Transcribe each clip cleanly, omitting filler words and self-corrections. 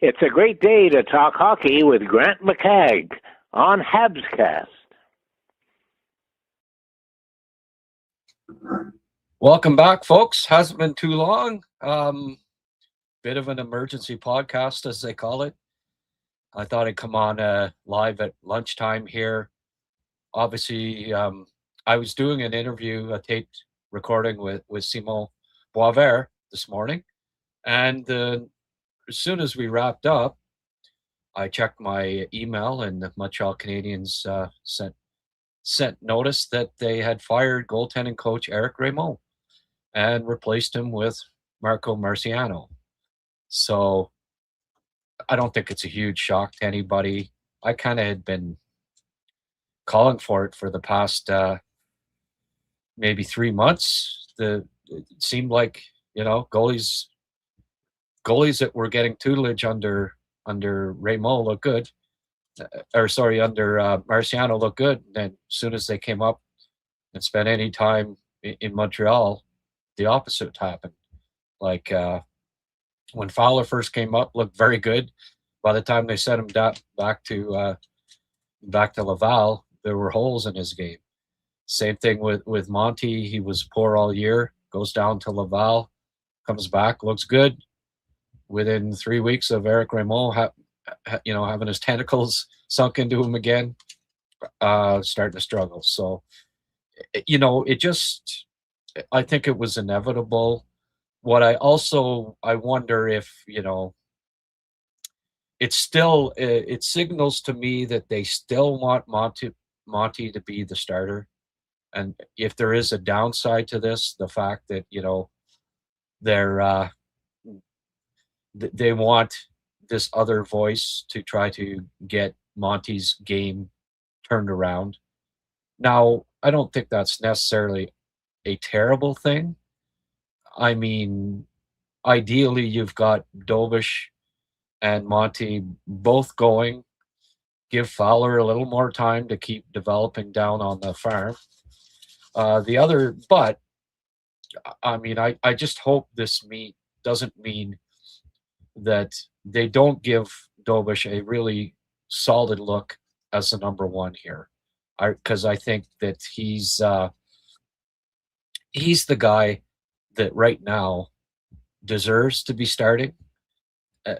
It's a great day to talk hockey with Grant McCagg on Habscast. Welcome back, folks. Hasn't been too long. Bit of an emergency podcast, as they call it. I thought I'd come on live at lunchtime here. Obviously, I was doing an interview, a taped recording with Simon Boisvert this morning. And as soon as we wrapped up, I checked my email, and the Montreal Canadiens sent notice that they had fired goaltending coach Raymond and replaced him with Marco Marciano. So I don't think it's a huge shock to anybody. I kind of had been calling for it for the past maybe 3 months. It seemed like, goalies that were getting tutelage under Raymond look good, under Marciano look good. And then as soon as they came up and spent any time in Montreal, the opposite happened. Like when Fowler first came up, looked very good. By the time they sent him back to Laval, there were holes in his game. Same thing with Monty. He was poor all year. Goes down to Laval, comes back, looks good. Within 3 weeks of Raymond, having his tentacles sunk into him again, starting to struggle. So, I think it was inevitable. What I wonder if, it signals to me that they still want Monty to be the starter. And if there is a downside to this, the fact that, they want this other voice to try to get Monty's game turned around. Now, I don't think that's necessarily a terrible thing. I mean, ideally, you've got Dobish and Monty both going. Give Fowler a little more time to keep developing down on the farm. But I mean, I just hope this doesn't mean that they don't give Dobish a really solid look as the number one here. Because I think that he's the guy that right now deserves to be starting.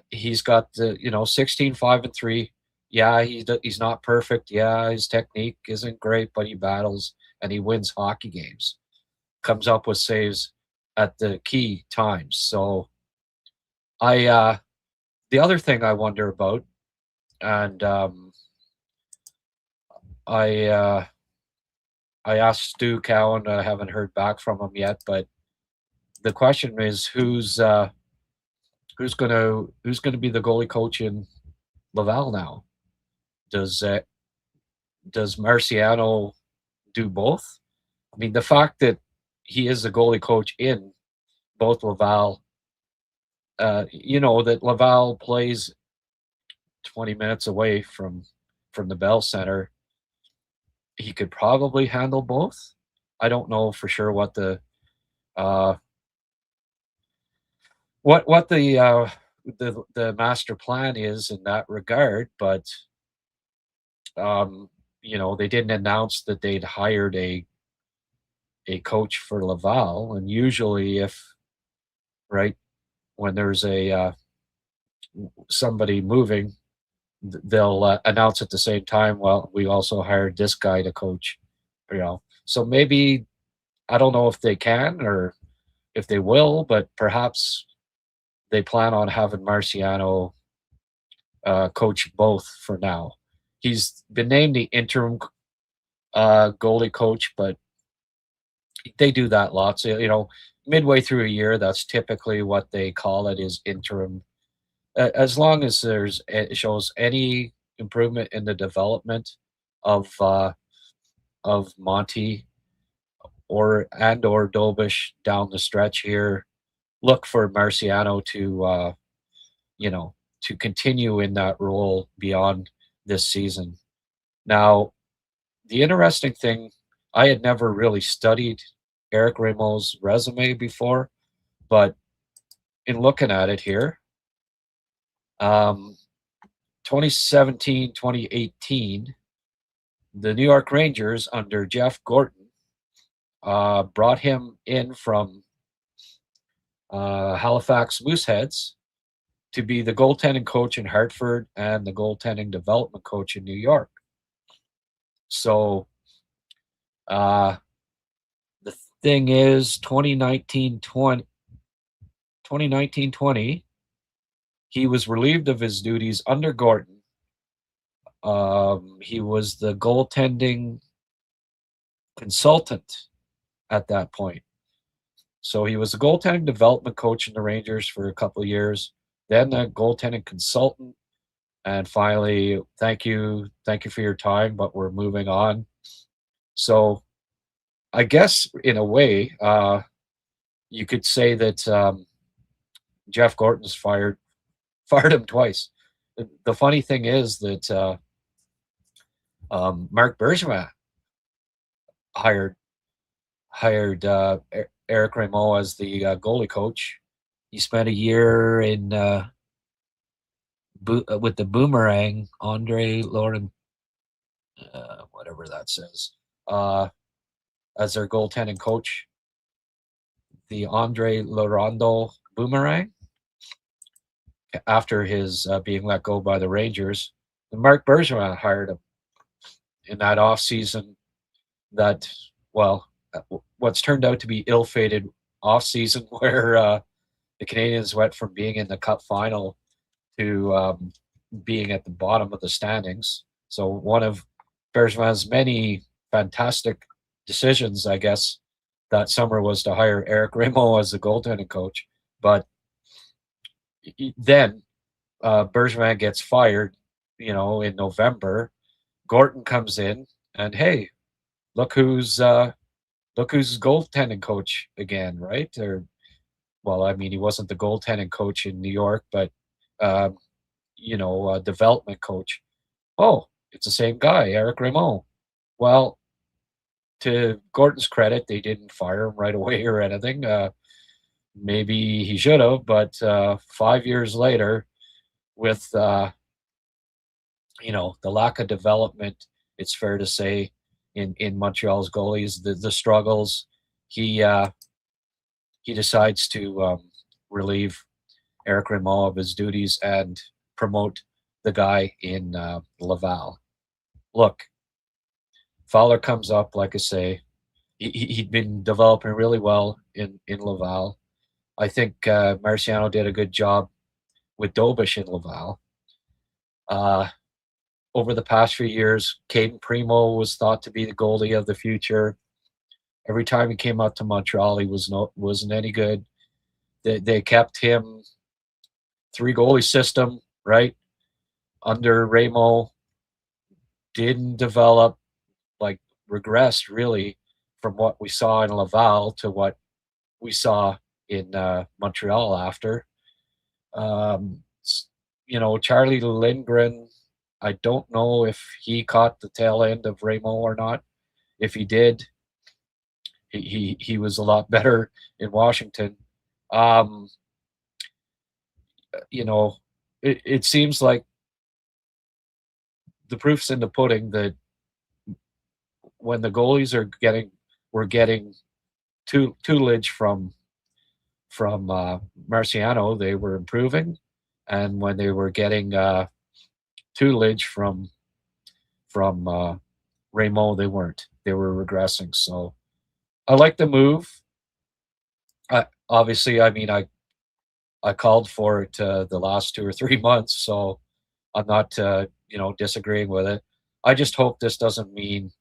He's got the 16-5-3. Yeah, he's not perfect. Yeah, his technique isn't great, but he battles and he wins hockey games. Comes up with saves at the key times. So the other thing I wonder about, and I asked Stu Cowan. I haven't heard back from him yet, but the question is who's gonna be the goalie coach in Laval now? Does Marciano do both? I mean, the fact that he is the goalie coach in both Laval, that Laval plays 20 minutes away from the Bell Center. He could probably handle both. I don't know for sure what the master plan is in that regard, but they didn't announce that they'd hired a coach for Laval, and usually when there's somebody moving, they'll announce at the same time, well, we also hired this guy to coach, so maybe, I don't know if they can or if they will, but perhaps they plan on having Marciano coach both for now. He's been named the interim goalie coach, but they do that lots. Midway through a year, that's typically what they call it, is interim. As long as it shows any improvement in the development of Monty or Dobish down the stretch here, look for Marciano to continue in that role beyond this season. Now, the interesting thing, I had never really studied Raymond's resume before, but in looking at it here, Um, 2017, 2018, the New York Rangers under Jeff Gorton brought him in from Halifax Mooseheads to be the goaltending coach in Hartford and the goaltending development coach in New York. So the thing is, 2019-20, he was relieved of his duties under Gorton. He was the goaltending consultant at that point. So he was a goaltending development coach in the Rangers for a couple of years, then a goaltending consultant, and finally, thank you for your time, but we're moving on. So I guess in a way, you could say that Jeff Gorton's fired him twice. The funny thing is that Marc Bergevin hired Eric Raymond as the goalie coach. He spent a year in with the Boomerang, Andre Lauren, whatever that says, as their goaltending coach. The Andre Laurando Boomerang, after his being let go by the Rangers. And Marc Bergevin hired him in that offseason that, well, what's turned out to be ill-fated offseason where the Canadiens went from being in the Cup final to being at the bottom of the standings. So one of Bergevin's many fantastic decisions, I guess, that summer was to hire Eric Raymond as the goaltending coach. But then Bergevin gets fired, in November. Gorton comes in, and hey, look who's goaltending coach again, right? Or, well, I mean, he wasn't the goaltending coach in New York, but development coach. Oh, it's the same guy, Eric Raymond. Well, to Gorton's credit, they didn't fire him right away or anything. Maybe he should have, but 5 years later, with the lack of development, it's fair to say, in Montreal's goalies, the struggles, he decides to relieve Eric Raymond of his duties and promote the guy in Laval. Look, Fowler comes up, like I say, he'd been developing really well in Laval. I think Marciano did a good job with Dobish in Laval. Over the past few years, Caden Primo was thought to be the goalie of the future. Every time he came out to Montreal, he wasn't any good. They kept him 3-goalie system, right? Under Raymond, didn't develop, like regressed really from what we saw in Laval to what we saw in Montreal after. Charlie Lindgren, I don't know if he caught the tail end of Raymond or not. If he did, he was a lot better in Washington. It seems like the proof's in the pudding that when the goalies were getting tutelage from Marciano, they were improving, and when they were getting tutelage from Raymond, they weren't. They were regressing. So I like the move. Obviously, I mean, I called for it the last 2 or 3 months, so I'm not disagreeing with it. I just hope this doesn't mean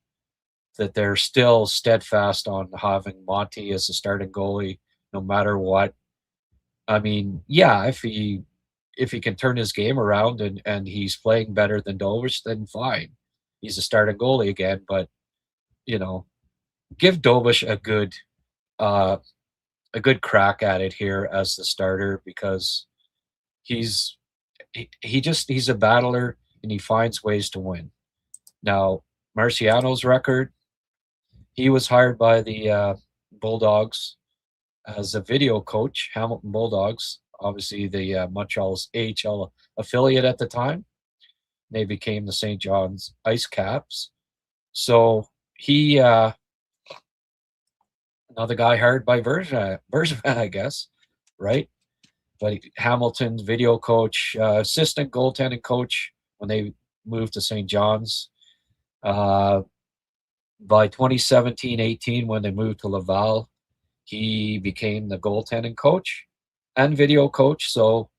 that they're still steadfast on having Monty as the starting goalie no matter what. I mean, yeah, if he can turn his game around and he's playing better than Dovish, then fine. He's a starting goalie again, but give Dovish a good crack at it here as the starter, because he's a battler and he finds ways to win. Now, Marciano's record, he was hired by the Bulldogs as a video coach, Hamilton Bulldogs, obviously the Montreal's AHL affiliate at the time. They became the St. John's Ice Caps. So he, another guy hired by Bergevin, I guess, right? But Hamilton's video coach, assistant goaltending coach when they moved to St. John's. By 2017-18, when they moved to Laval, he became the goaltending coach and video coach. So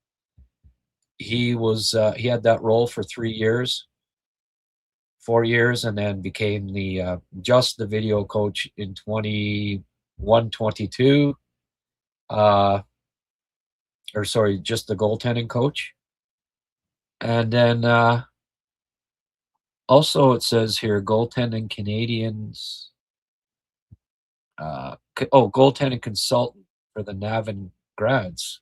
he had that role for 3 years, 4 years, and then became just the video coach in 21-22. Just the goaltending coach. And then also it says here goaltending Canadians. Goaltending consultant for the Navin grads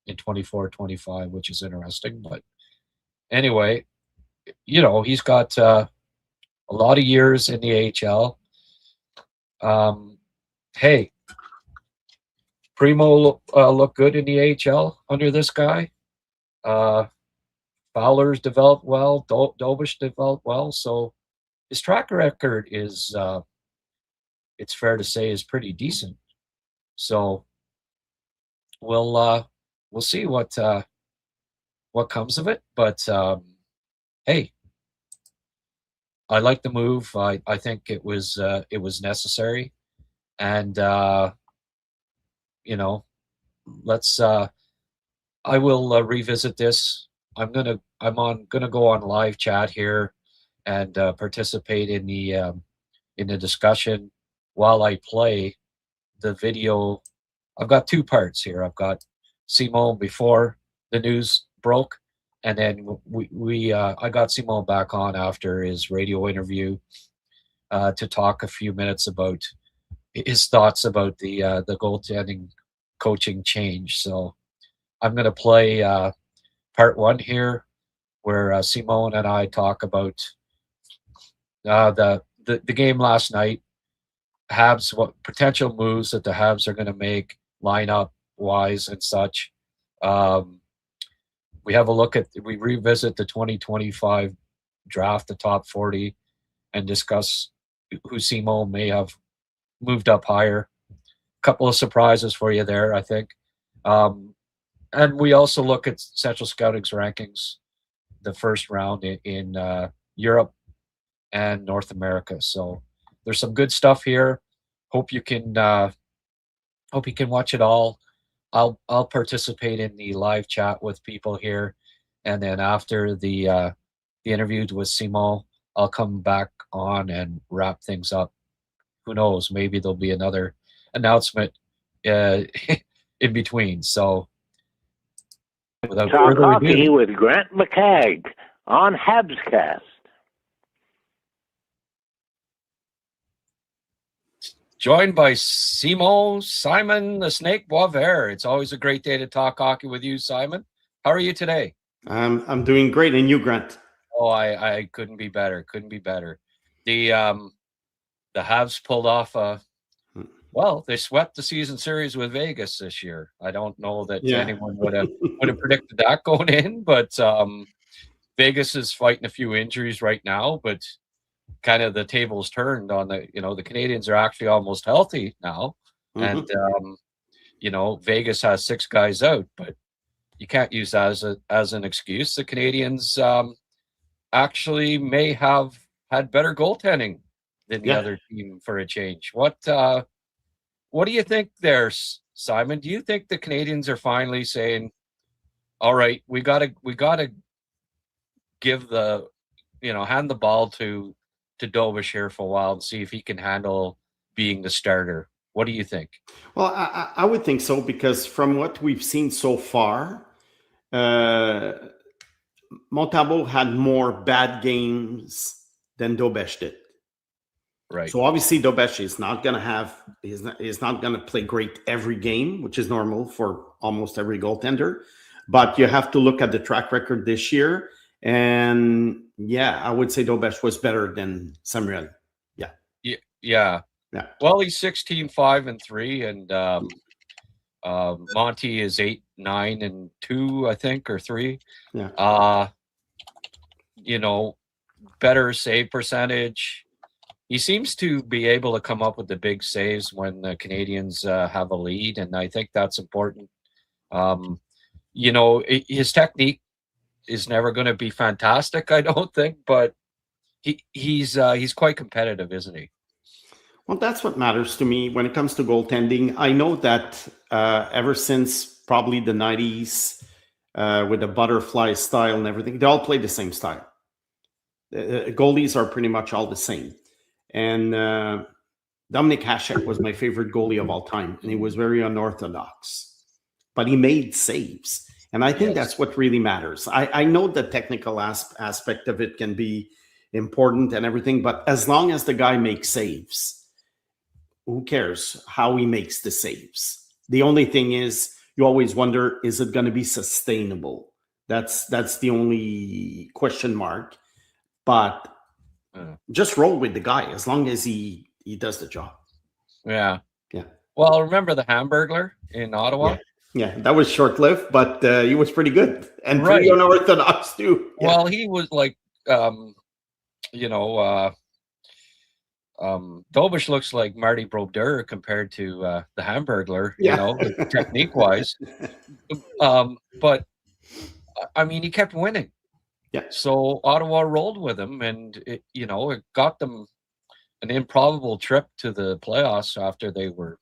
in 24-25, which is interesting. But anyway, he's got a lot of years in the AHL. Hey, Primo looked good in the AHL under this guy. Fowler's developed well. Dobish developed well. So his track record is, it's fair to say, is pretty decent. So we'll see what comes of it. But hey, I like the move. I think it was necessary, and let's. I will revisit this. I'm gonna go on live chat here and participate in the discussion while I play the video. I've got two parts here. I've got Simon before the news broke, and then I got Simon back on after his radio interview to talk a few minutes about his thoughts about the goaltending coaching change. So I'm going to play part one here, where Simon and I talk about the game last night, Habs, what potential moves that the Habs are going to make lineup wise and such. We revisit the 2025 draft, the top 40, and discuss who Simon may have moved up higher. A couple of surprises for you there, I think. And we also look at Central Scouting's rankings, the first round in Europe and North America. So there's some good stuff here. Hope you can watch it all. I'll participate in the live chat with people here, and then after the interview with Simon, I'll come back on and wrap things up. Who knows? Maybe there'll be another announcement in between. So without Talk further hockey ado, with Grant McCagg on Habscast. joined by Simon the Snake Boisvert. It's always a great day to talk hockey with you, Simon. How are you today? I'm doing great, and you, Grant? Oh, I couldn't be better. Couldn't be better. The Habs pulled off they swept the season series with Vegas this year. I don't know that anyone would have predicted that going in, but Vegas is fighting a few injuries right now, but kind of the tables turned on the Canadians are actually almost healthy now. And Vegas has 6 guys out, but you can't use that as an excuse. The Canadians actually may have had better goaltending than the other team for a change. What do you think there, Simon? Do you think the Canadians are finally saying, all right, we gotta give hand the ball to Dobish here for a while and see if he can handle being the starter? What do you think? Well, I would think so, because from what we've seen so far, Montembeault had more bad games than Dobish did. Right. So obviously Dobish is not going to play great every game, which is normal for almost every goaltender. But you have to look at the track record this year. And I would say Dobish was better than Samuel. Yeah. Well, he's 16-5-3, and Monty is 8, 9, and 2, I think, or 3. Yeah. Better save percentage. He seems to be able to come up with the big saves when the Canadians have a lead, and I think that's important. His technique is never going to be fantastic, I don't think, but he's quite competitive, isn't he? Well, that's what matters to me when it comes to goaltending. I know that ever since probably the 90s, with the butterfly style and everything, they all play the same style. Goalies are pretty much all the same. And Dominik Hasek was my favorite goalie of all time, and he was very unorthodox, but he made saves. And I think that's what really matters. I know the technical aspect of it can be important and everything, but as long as the guy makes saves, who cares how he makes the saves? The only thing is, you always wonder, is it going to be sustainable? That's the only question mark. But just roll with the guy as long as he does the job. Yeah. Yeah. Well, remember the Hamburglar in Ottawa? Yeah, that was short-lived, but he was pretty good and pretty unorthodox too. Yeah. Well, he was like, Dobish looks like Marty Brodeur compared to the Hamburglar, technique-wise. But, I mean, he kept winning. Yeah. So Ottawa rolled with him, and it got them an improbable trip to the playoffs after they were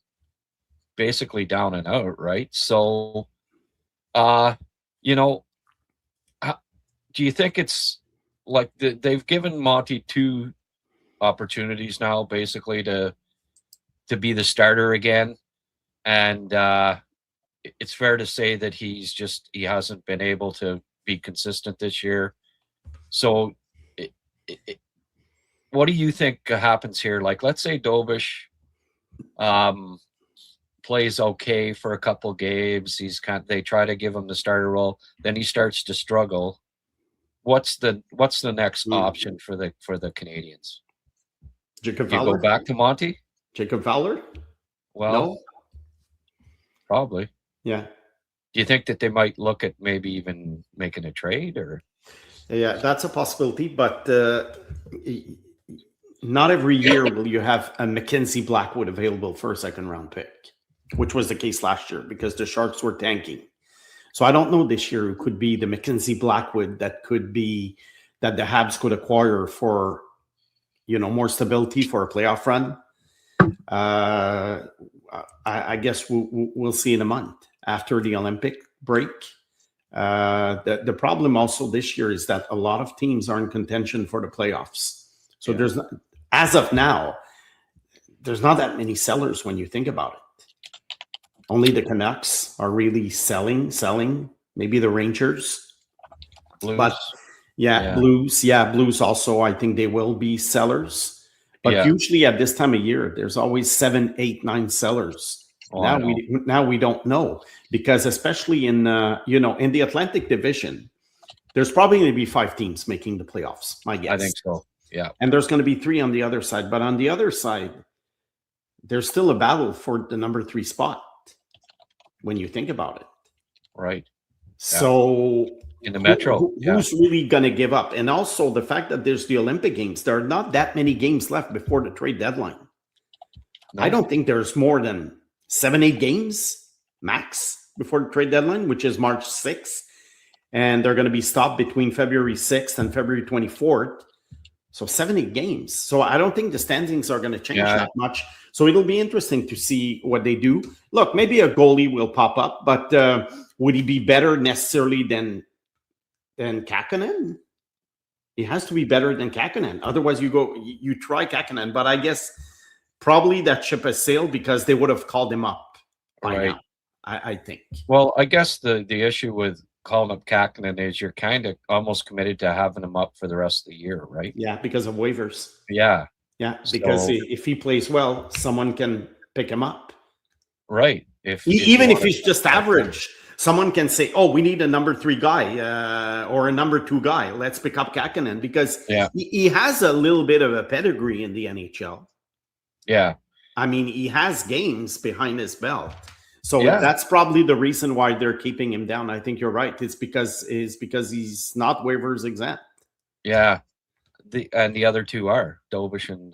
basically down and out, right? So, do you think it's like they've given Monty 2 opportunities now, basically to be the starter again, and it's fair to say that he hasn't been able to be consistent this year. So what do you think happens here? Like, let's say Dobish plays okay for a couple games. They try to give him the starter role, then he starts to struggle. What's the next option for the Canadians? Jacob Fowler? You go back to Monty? Jacob Fowler? Well, no? Probably. Yeah. Do you think that they might look at maybe even making a trade, or? Yeah, that's a possibility, but not every year will you have a Mackenzie Blackwood available for a second-round pick, which was the case last year because the Sharks were tanking. So I don't know this year who could be the Mackenzie Blackwood that the Habs could acquire for, more stability for a playoff run. I guess we'll see in a month after the Olympic break. The problem also this year is that a lot of teams are in contention for the playoffs. So there's not, as of now, there's not that many sellers when you think about it. Only the Canucks are really selling. Maybe the Rangers. Blues. But Blues. Yeah, Blues also, I think they will be sellers. But usually at this time of year, there's always 7, 8, 9 sellers. Now we don't know, because especially in in the Atlantic Division, there's probably going to be 5 teams making the playoffs. My guess. I think so. Yeah. And there's going to be 3 on the other side, but on the other side, there's still a battle for the number 3 spot when you think about it. Right. So in the Metro, who's really going to give up? And also the fact that there's the Olympic Games, there are not that many games left before the trade deadline. No. I don't think there's more than 7, 8 games max before the trade deadline, which is March 6th. And they're going to be stopped between February 6th and February 24th. So 7, 8 games. So I don't think the standings are going to change that much. So it'll be interesting to see what they do. Look, maybe a goalie will pop up, but would he be better necessarily than Kakkonen? He has to be better than Kakkonen. Otherwise, you try Kakkonen. But I guess probably that ship has sailed because they would have called him up by now, I think. Well, I guess the issue with calling up Kakkonen is you're kind of almost committed to having him up for the rest of the year, right? Yeah, because of waivers. Yeah. Yeah, because if he plays well, someone can pick him up. Right. If he's just average, someone can say, "Oh, we need a number 3 guy or a number 2 guy. Let's pick up Kakkonen," because he has a little bit of a pedigree in the NHL. Yeah. I mean, he has games behind his belt. So that's probably the reason why they're keeping him down. I think you're right. It's because he's not waivers exempt. Yeah. The other two are Dobish and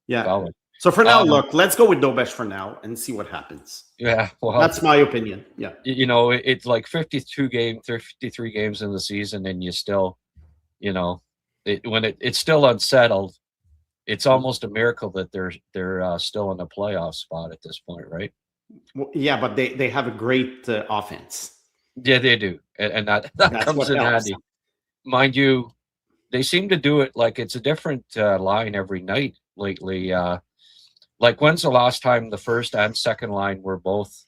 Ballard. So for now, look, let's go with Dobish for now and see what happens. Yeah, well, that's my opinion. Yeah, it's like 53 games in the season, and you still, when it's still unsettled, it's almost a miracle that they're still in a playoff spot at this point, right? Well, yeah, but they have a great offense. Yeah, they do, and that comes in handy. Mind you, they seem to do it like it's a different line every night lately. Like, when's the last time the first and second line were both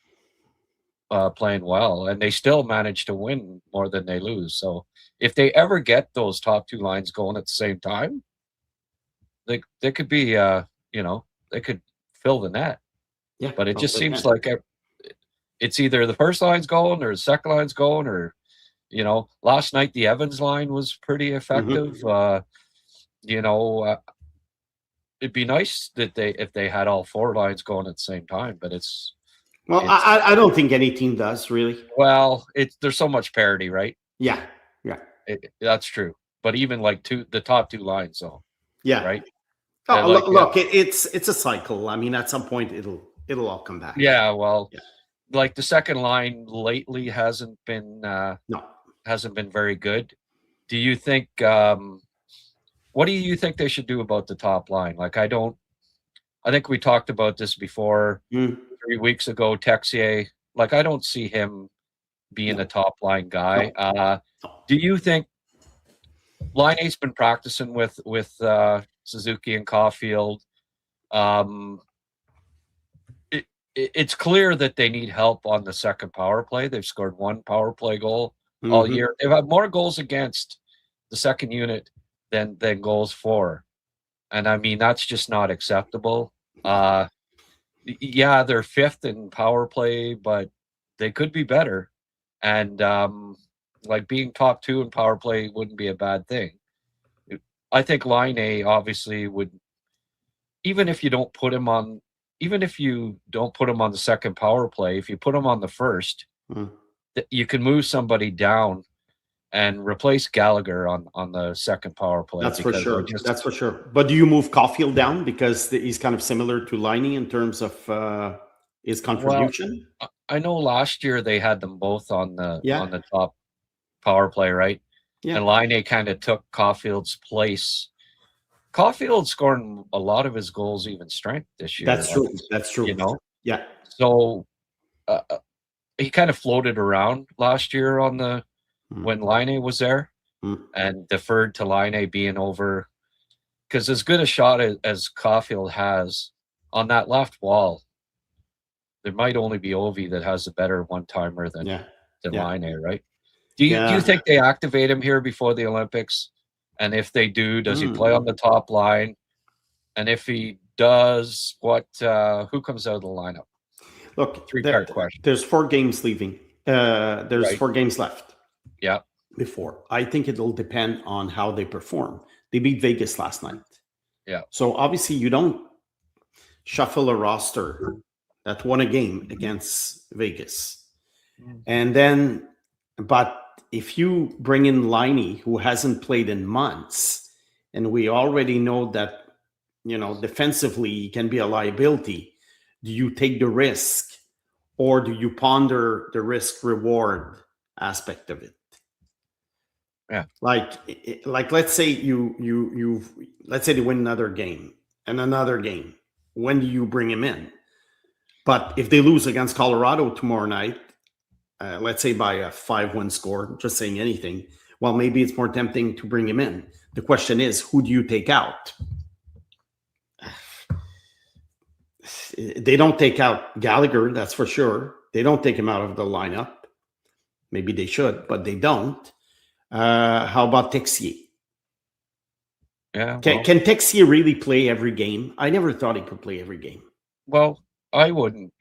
playing well, and they still manage to win more than they lose? So if they ever get those top two lines going at the same time, they could be, they could fill the net. Yeah, but it just seems like it's either the first line's going or the second line's going, or last night the Evans line was pretty effective. It'd be nice that if they had all four lines going at the same time, but I don't think any team does really. Well, there's so much parity, right? Yeah. That's true. But even like the top two lines, though. Yeah. Right. Look, it's a cycle. I mean, at some point it'll all come back. Yeah. Well, like the second line lately hasn't been very good. Do you think? What do you think they should do about the top line? Like, I think we talked about this before 3 weeks ago. Texier, like, I don't see him being a top line guy. Do you think Laine's been practicing with Suzuki and Caulfield? It's clear that they need help on the second power play. They've scored one power play goal all year. They've had more goals against the second unit than goals for. And I mean, that's just not acceptable. Yeah, they're fifth in power play, but they could be better. And like, being top two in power play wouldn't be a bad thing. I think Laine obviously would, even if you don't put him on the second power play, if you put him on the first, you can move somebody down and replace Gallagher on the second power play. That's for sure. That's for sure. But do you move Caulfield down because he's kind of similar to Laine in terms of his contribution? Well, I know last year they had them both on the top power play, right? Yeah. And Laine kind of took Caulfield's place. Caulfield scoring a lot of his goals even strength this year. That's true. That's true. Yeah. So he kind of floated around last year when Laine was there, and deferred to Laine being over, because as good a shot as Caulfield has on that left wall, there might only be Ovi that has a better one-timer than Laine, right? Do you think they activate him here before the Olympics? And if they do, does he play on the top line? And if he does, who comes out of the lineup? Look, three-part question. There's 4 games leaving. There's 4 games left. Yeah. Before. I think it'll depend on how they perform. They beat Vegas last night. Yeah. So obviously you don't shuffle a roster that won a game against Vegas. And then, but if you bring in Laine, who hasn't played in months, and we already know that, defensively he can be a liability, do you take the risk, or do you ponder the risk reward aspect of it? Yeah. Like let's say let's say they win another game and another game. When do you bring him in? But if they lose against Colorado tomorrow night, let's say by a 5-1 score, just saying anything, well, maybe it's more tempting to bring him in. The question is, who do you take out? They don't take out Gallagher, that's for sure. They don't take him out of the lineup. Maybe they should, but they don't. How about Texier? Yeah. Can Texier really play every game? I never thought he could play every game. Well, I wouldn't,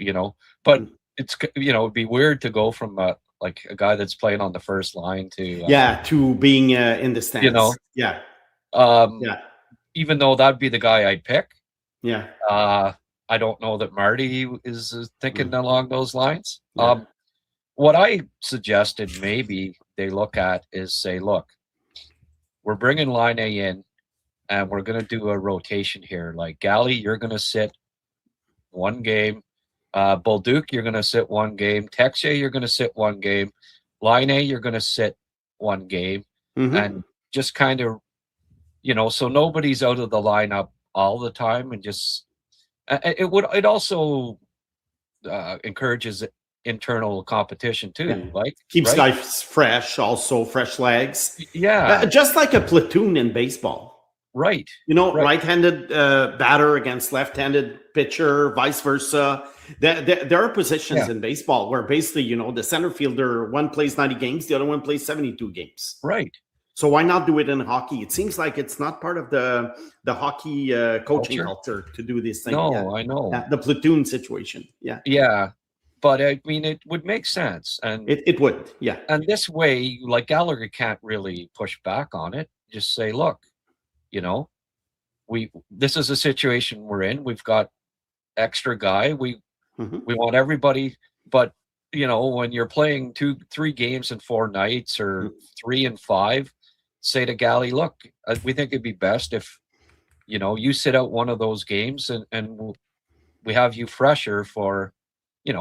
but it's, it'd be weird to go from like a guy that's playing on the first line to being in the stands. Even though that'd be the guy I'd pick. Yeah. I don't know that Marty is thinking along those lines. Yeah. What I suggested maybe they look at is say, look, we're bringing Laine in, and we're going to do a rotation here. Like, Galley, you're going to sit one game. Bolduc, you're going to sit one game. Texier, you're going to sit one game. Laine, you're going to sit one game. And just kind of, so nobody's out of the lineup all the time, and just it also encourages internal competition too, like keeps guys fresh, also fresh legs. Yeah, just like a platoon in baseball, right? Right-handed batter against left-handed pitcher, vice versa. There are positions in baseball where basically, the center fielder, one plays 90 games, the other one plays 72 games. Right. So why not do it in hockey? It seems like it's not part of the hockey coaching culture to do this thing. No, I know. The platoon situation. Yeah. Yeah. But I mean, it would make sense. And it would. Yeah. And this way, like, Gallagher can't really push back on it. Just say, look, this is a situation we're in. We've got extra guy. We want everybody, but when you're playing 2-3 games in 4 nights or 3 and 5, say to Galley, look, we think it'd be best if, you sit out one of those games and we have you fresher for,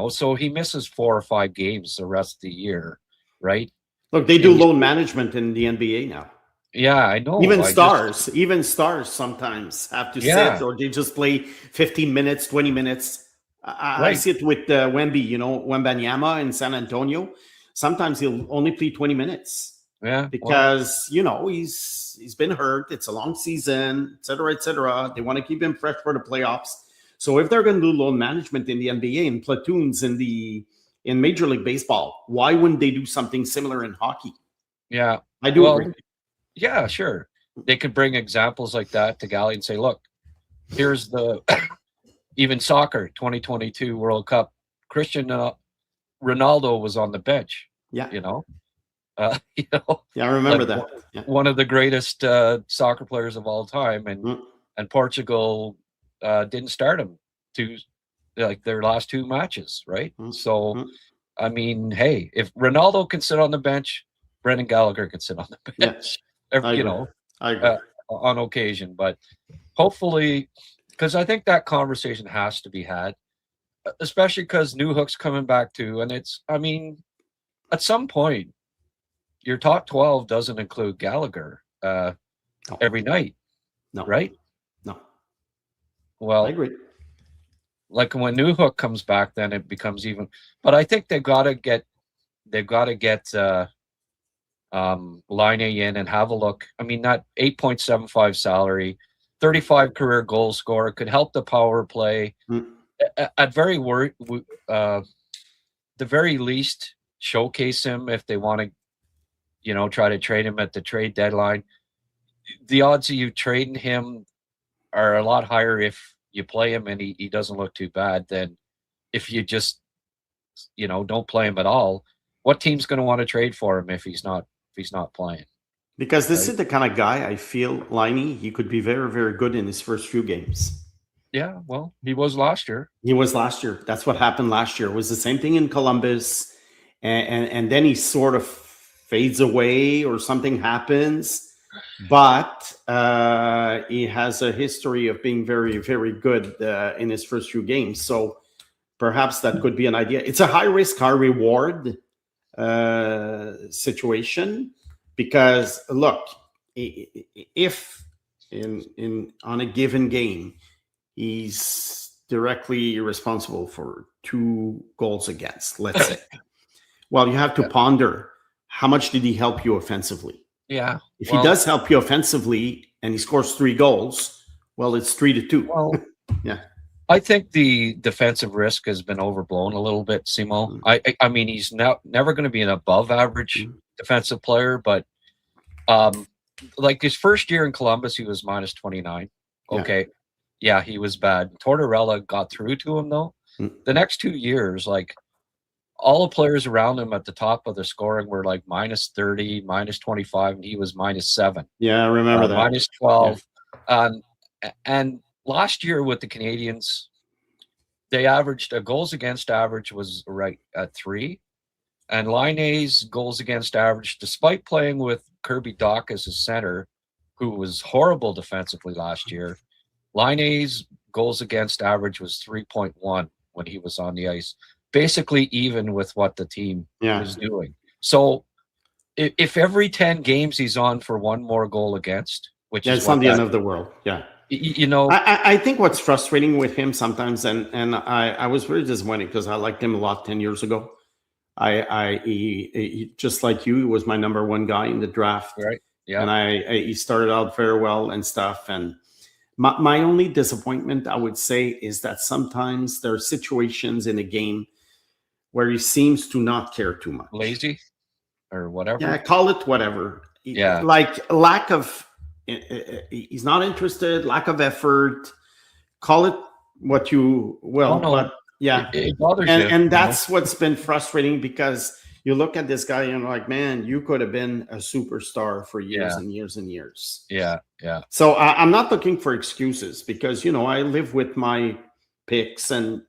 so he misses 4 or 5 games the rest of the year, right? Look, they do load management in the NBA now. Yeah, I know. Even stars sometimes have to sit, or they just play 15 minutes, 20 minutes. I see it with Wemby, Wembanyama in San Antonio. Sometimes he'll only play 20 minutes. Yeah, because he's been hurt. It's a long season, et cetera, et cetera. They want to keep him fresh for the playoffs. So if they're going to do load management in the NBA and platoons in Major League Baseball, why wouldn't they do something similar in hockey? Yeah, I do agree. Yeah, sure. They could bring examples like that to Galley and say, look, here's the even soccer 2022 World Cup. Cristiano Ronaldo was on the bench. Yeah, Yeah, I remember that. Yeah. One of the greatest soccer players of all time, and Portugal didn't start him to their last 2 matches, right? So, I mean, hey, if Ronaldo can sit on the bench, Brendan Gallagher can sit on the bench. I agree. On occasion, but hopefully, because I think that conversation has to be had, especially because Newhook's coming back too, and at some point, your top 12 doesn't include Gallagher every night. No. Right? No. Well, I agree. Like when Newhook comes back, then it becomes even. But I think they've got to get Laine in and have a look. I mean, that 8.75 salary, 35 career goal scorer could help the power play. At the very least, showcase him if they want to. Try to trade him at the trade deadline. The odds of you trading him are a lot higher if you play him and he doesn't look too bad than if you just, don't play him at all. What team's going to want to trade for him if he's not playing? Because this is the kind of guy I feel, Laine, he could be very, very good in his first few games. Yeah, well, he was last year. That's what happened last year. It was the same thing in Columbus. And then he sort of fades away or something happens, but he has a history of being very, very good in his first few games. So perhaps that could be an idea. It's a high risk, high reward situation because look, if on a given game he's directly responsible for 2 goals against, let's say, well, you have to ponder. How much did he help you offensively? Yeah. If he does help you offensively and he scores 3 goals, well, it's 3-2. Well, yeah. I think the defensive risk has been overblown a little bit, Simo. I mean, he's never going to be an above average defensive player, but like his first year in Columbus, he was -29. Okay. Yeah, he was bad. Tortorella got through to him though. The next 2 years, like, all the players around him at the top of the scoring were like -30, -25, and he was -7. Yeah, I remember that. -12. And last year with the Canadians, they averaged a goals against average was right at 3. And Laine's goals against average, despite playing with Kirby Dach as a center, who was horrible defensively last year, Laine's goals against average was 3.1 when he was on the ice, basically even with what the team was doing. So if every 10 games he's on for one more goal against, which is it's not the end of the world. Yeah. You know, I think what's frustrating with him sometimes, and I was very disappointed because I liked him a lot 10 years ago. He just like you, he was my number one guy in the draft. Right. Yeah. And he started out very well and stuff. And my only disappointment, I would say, is that sometimes there are situations in a game where he seems to not care too much. Lazy or whatever. Yeah, call it whatever. Yeah. Like lack of, he's not interested, lack of effort. Call it what you will. But yeah. It bothers you. And that's what's been frustrating, because you look at this guy and you're like, man, you could have been a superstar for years and years and years. Yeah, yeah. So I'm not looking for excuses, because, I live with my picks, and,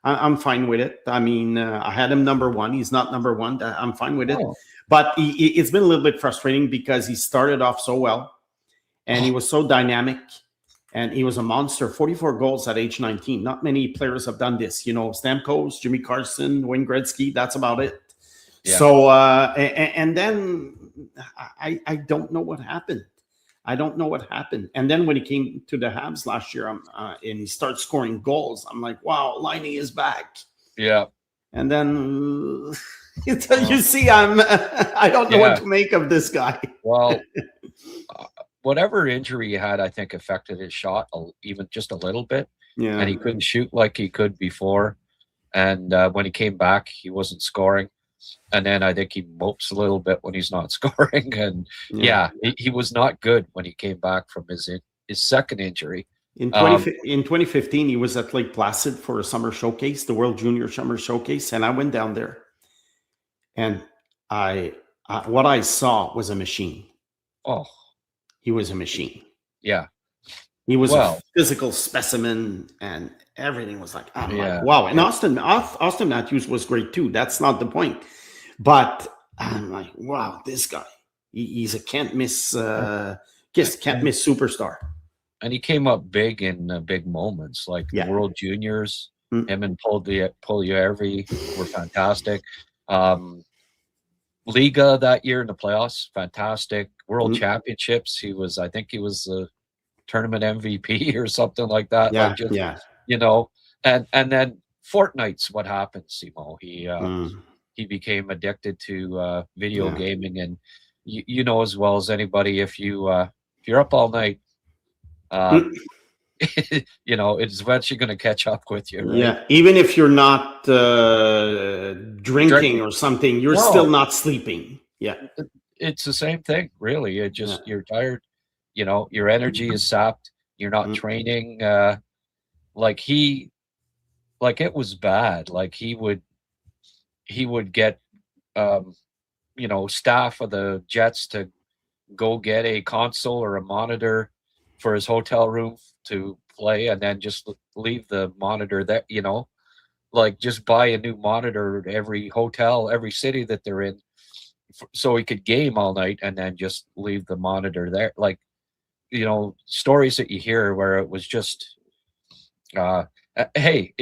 I'm fine with it. I mean, I had him number 1. He's not number 1. I'm fine with it. But it's been a little bit frustrating because he started off so well, and he was so dynamic. And he was a monster, 44 goals at age 19. Not many players have done this. Stamkos, Jimmy Carson, Wayne Gretzky, that's about it. Yeah. So, and then I don't know what happened. And then when he came to the Habs last year, and he starts scoring goals, I'm like, wow, Laine is back. Yeah. And then you see, I don't know what to make of this guy. Well, whatever injury he had, I think affected his shot even just a little bit. Yeah. And he couldn't shoot like he could before. And when he came back, he wasn't scoring. And then I think he mopes a little bit when he's not scoring. And he was not good when he came back from his second injury. In 2015, he was at Lake Placid for a summer showcase, the World Junior Summer Showcase. And I went down there, and what I saw was a machine. Oh, he was a machine. Yeah. He was a physical specimen, and everything was like, like, wow. And Austin Matthews was great too. That's not the point. But I'm like, wow, this guy, he's a can't miss superstar. And he came up big in big moments, like the World Juniors. Him and Puljujärvi were fantastic. Liga that year in the playoffs, fantastic. World Championships, I think he was the tournament MVP or something like that. And then Fortnite's what happened, Simo. He became addicted to video gaming, and you know as well as anybody, if you're up all night, it's eventually going to catch up with you, right? Yeah, even if you're not drinking or something, you're still not sleeping. Yeah, it's the same thing, really. It just you're tired. Your energy is sapped. You're not training. It was bad. Like he would get staff of the Jets to go get a console or a monitor for his hotel room to play, and then just leave the monitor there, just buy a new monitor at every hotel, every city that they're in, so he could game all night, and then just leave the monitor there. Stories that you hear where it was just, I had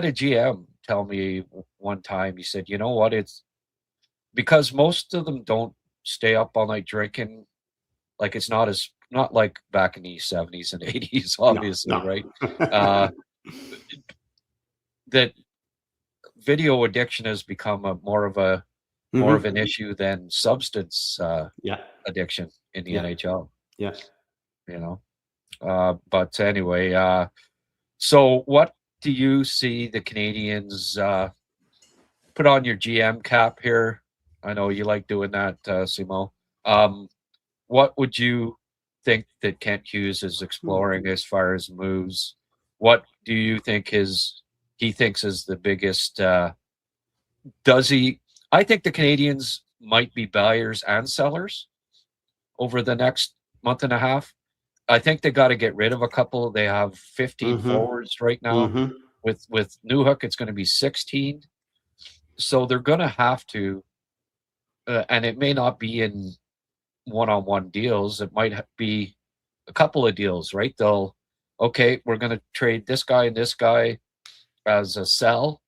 a GM tell me one time, he said, you know what, it's because most of them don't stay up all night drinking. Like, it's not like back in the 70s and 80s, obviously, right? That video addiction has become more of an issue than substance addiction in the NHL. Yeah. But anyway, so what do you see the Canadians put on your GM cap here? I know you like doing that, Simo. What would you think that Kent Hughes is exploring as far as moves? What do you think he thinks is the biggest? I think the Canadians might be buyers and sellers over the next month and a half. I think they got to get rid of a couple. They have 15 forwards right now. With Newhook, it's going to be 16. So they're going to have to, and it may not be in one-on-one deals. It might be a couple of deals, right? Okay, we're going to trade this guy and this guy as a sell,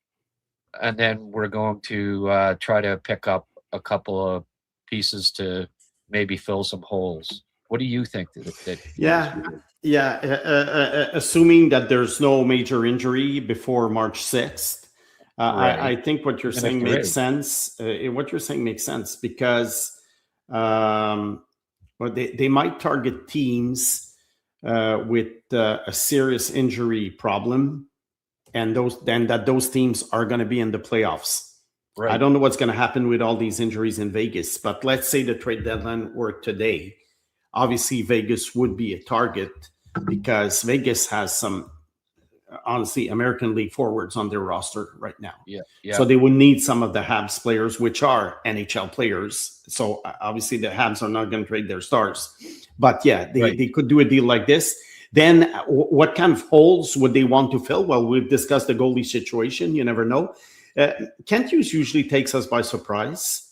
and then we're going to try to pick up a couple of pieces to maybe fill some holes. What do you think assuming that there's no major injury before March 6th, Right. I think what you're saying makes sense. What you're saying makes sense because they might target teams with a serious injury problem, and those teams are going to be in the playoffs. Right. I don't know what's going to happen with all these injuries in Vegas, but let's say the trade deadline were today. Obviously, Vegas would be a target because Vegas has some, honestly, American League forwards on their roster right now. Yeah. So they would need some of the Habs players, which are NHL players. So obviously, the Habs are not going to trade their stars. But yeah, they could do a deal like this. Then what kind of holes would they want to fill? Well, we've discussed the goalie situation. You never know. Kent Hughes usually takes us by surprise.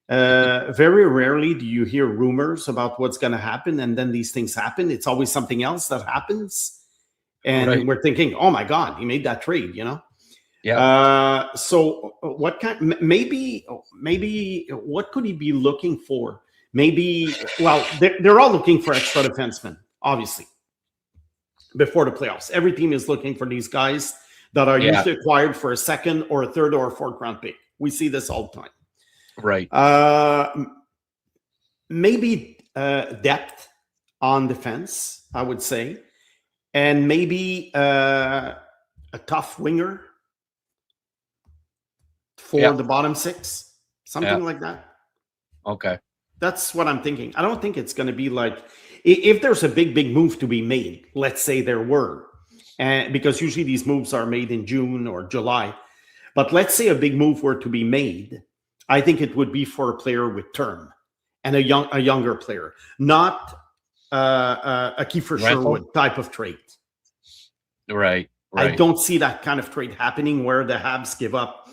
Very rarely do you hear rumors about what's going to happen, and then these things happen. It's always something else that happens, and we're thinking, "Oh my God, he made that trade," you know? Yeah. So, what kind? Maybe, what could he be looking for? Maybe, well, they're all looking for extra defensemen, obviously. Before the playoffs, every team is looking for these guys that are usually acquired for a second or a third or a fourth round pick. We see this all the time. Right. Maybe depth on defense, I would say, and maybe a tough winger for the bottom six, something like that. Okay. That's what I'm thinking. I don't think it's going to be like, if there's a big move to be made, let's say there were, and because usually these moves are made in June or July, but let's say a big move were to be made, I think it would be for a player with term and a younger player, not a Kiefer Sherwood type of trade. Right. I don't see that kind of trade happening where the Habs give up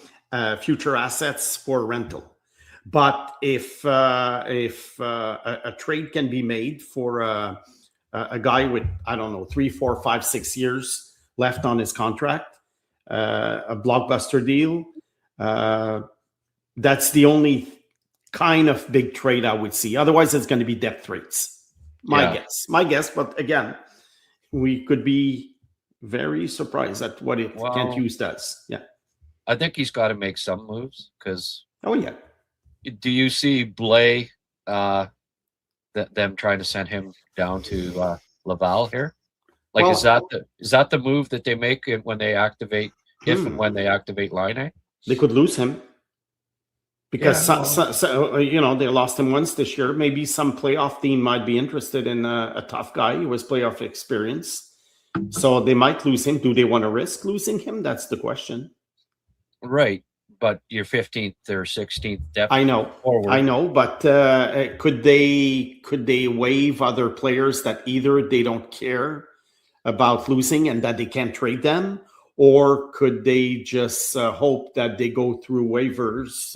future assets for rental. But if a trade can be made for a guy with, I don't know, 3, 4, 5, 6 years left on his contract, a blockbuster deal, that's the only kind of big trade I would see. Otherwise, it's going to be depth trades. My guess. But again, we could be very surprised at what Kent Hughes does. Yeah, I think he's got to make some moves because. Oh yeah. Do you see Blais, them trying to send him down to Laval here? Like, is that the move that they make when they activate, and when they activate Laine? They could lose him because they lost him once this year. Maybe some playoff team might be interested in a tough guy who has playoff experience, so they might lose him. Do they want to risk losing him? That's the question. Right. But your 15th or 16th depth. I know, but could they waive other players that either they don't care about losing and that they can't trade them, or could they just hope that they go through waivers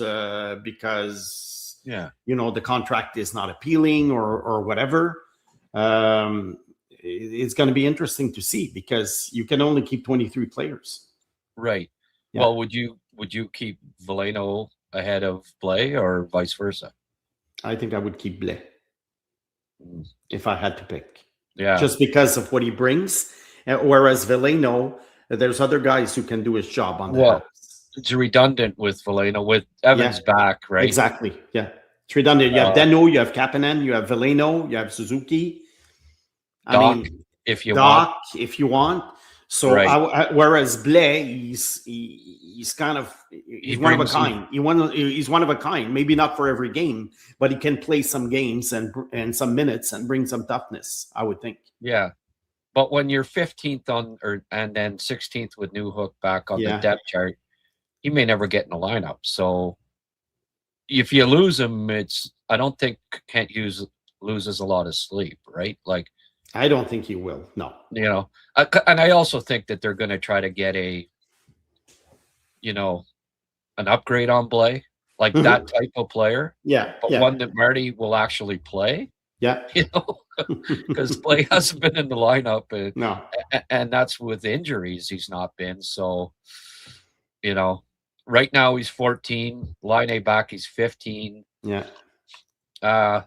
because the contract is not appealing or whatever? It's going to be interesting to see because you can only keep 23 players. Right. Yeah. Well, would you keep Veleno ahead of Blais or vice versa? I think I would keep Blais if I had to pick. Yeah. Just because of what he brings. Whereas Veleno, there's other guys who can do his job on that. Well, it's redundant with Veleno, with Evans back, right? Exactly. Yeah. It's redundant. You have Deno, you have Kapanen, you have Veleno, you have Suzuki. Doc, if you want. So whereas Blais, he's kind of one of a kind. He's one of a kind. Maybe not for every game, but he can play some games and some minutes and bring some toughness, I would think. Yeah, but when you're 15th and then 16th with Newhook back on the depth chart, he may never get in the lineup. So if you lose him, I don't think Kent Hughes loses a lot of sleep, right? Like I don't think he will. No. You know, and I also think that they're going to try to get an upgrade on Blais, like that type of player. Yeah. But Yeah. one that Marty will actually play. Yeah. Because Blais hasn't been in the lineup. No. And that's with injuries he's not been. So, right now he's 14. Laine back, he's 15. Yeah. I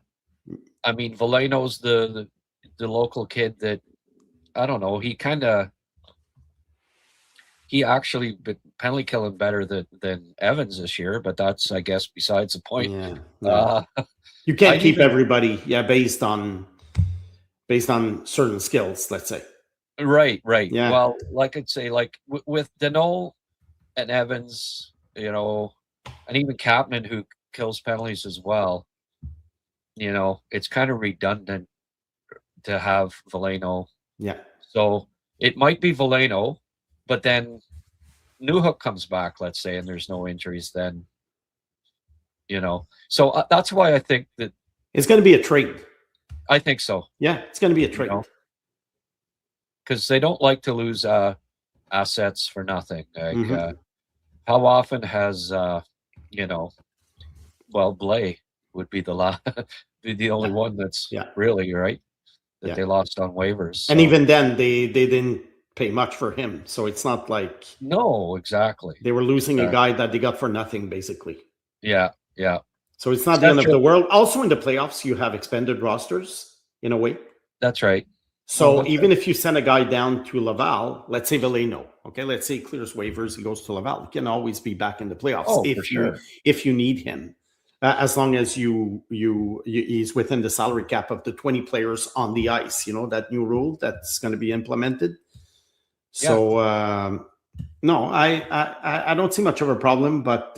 mean, Veleno's the local kid that, I don't know, he actually penalty killing better than Evans this year, but that's, I guess, besides the point. Yeah. No. You can't keep everybody, based on certain skills, let's say. Right. Yeah. Well, like I'd say, like with Danault and Evans, and even Kapanen, who kills penalties as well, it's kind of redundant to have Veleno. Yeah. So it might be Veleno, but then Newhook comes back, let's say, and there's no injuries then, So that's why I think that it's going to be a trade. I think so. Yeah, it's going to be a trade. Because they don't like to lose assets for nothing. Like, how often has, Blais would be be the only one that's really, right, that they lost on waivers. So. And even then, they didn't pay much for him. So it's not like... No, exactly. They were losing a guy that they got for nothing, basically. Yeah. So it's not the end of the world. Also in the playoffs, you have expanded rosters, in a way. That's right. So even if you send a guy down to Laval, let's say Veleno, okay, let's say he clears waivers, he goes to Laval, he can always be back in the playoffs if you need him, as long as he's within the salary cap of the 20 players on the ice. That new rule that's going to be implemented. So no, I don't see much of a problem, but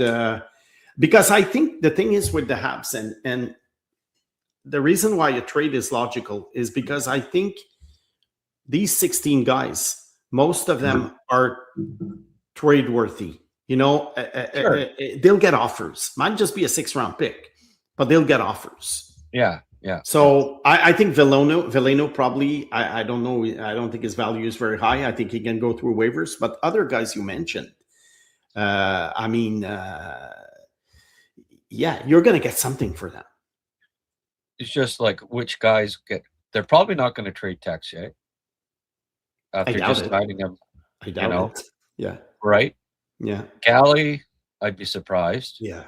because I think the thing is with the Habs, and the reason why a trade is logical is because I think these 16 guys, most of them are trade worthy. Sure. They'll get offers. Might just be a 6th-round pick, but they'll get offers. Yeah. So I think Veleno probably, I don't know. I don't think his value is very high. I think he can go through waivers. But other guys you mentioned, you're going to get something for them. It's just like which guys they're probably not going to trade Texier. After just signing him. I doubt it. Yeah. Right? Yeah. Galley, I'd be surprised. Yeah.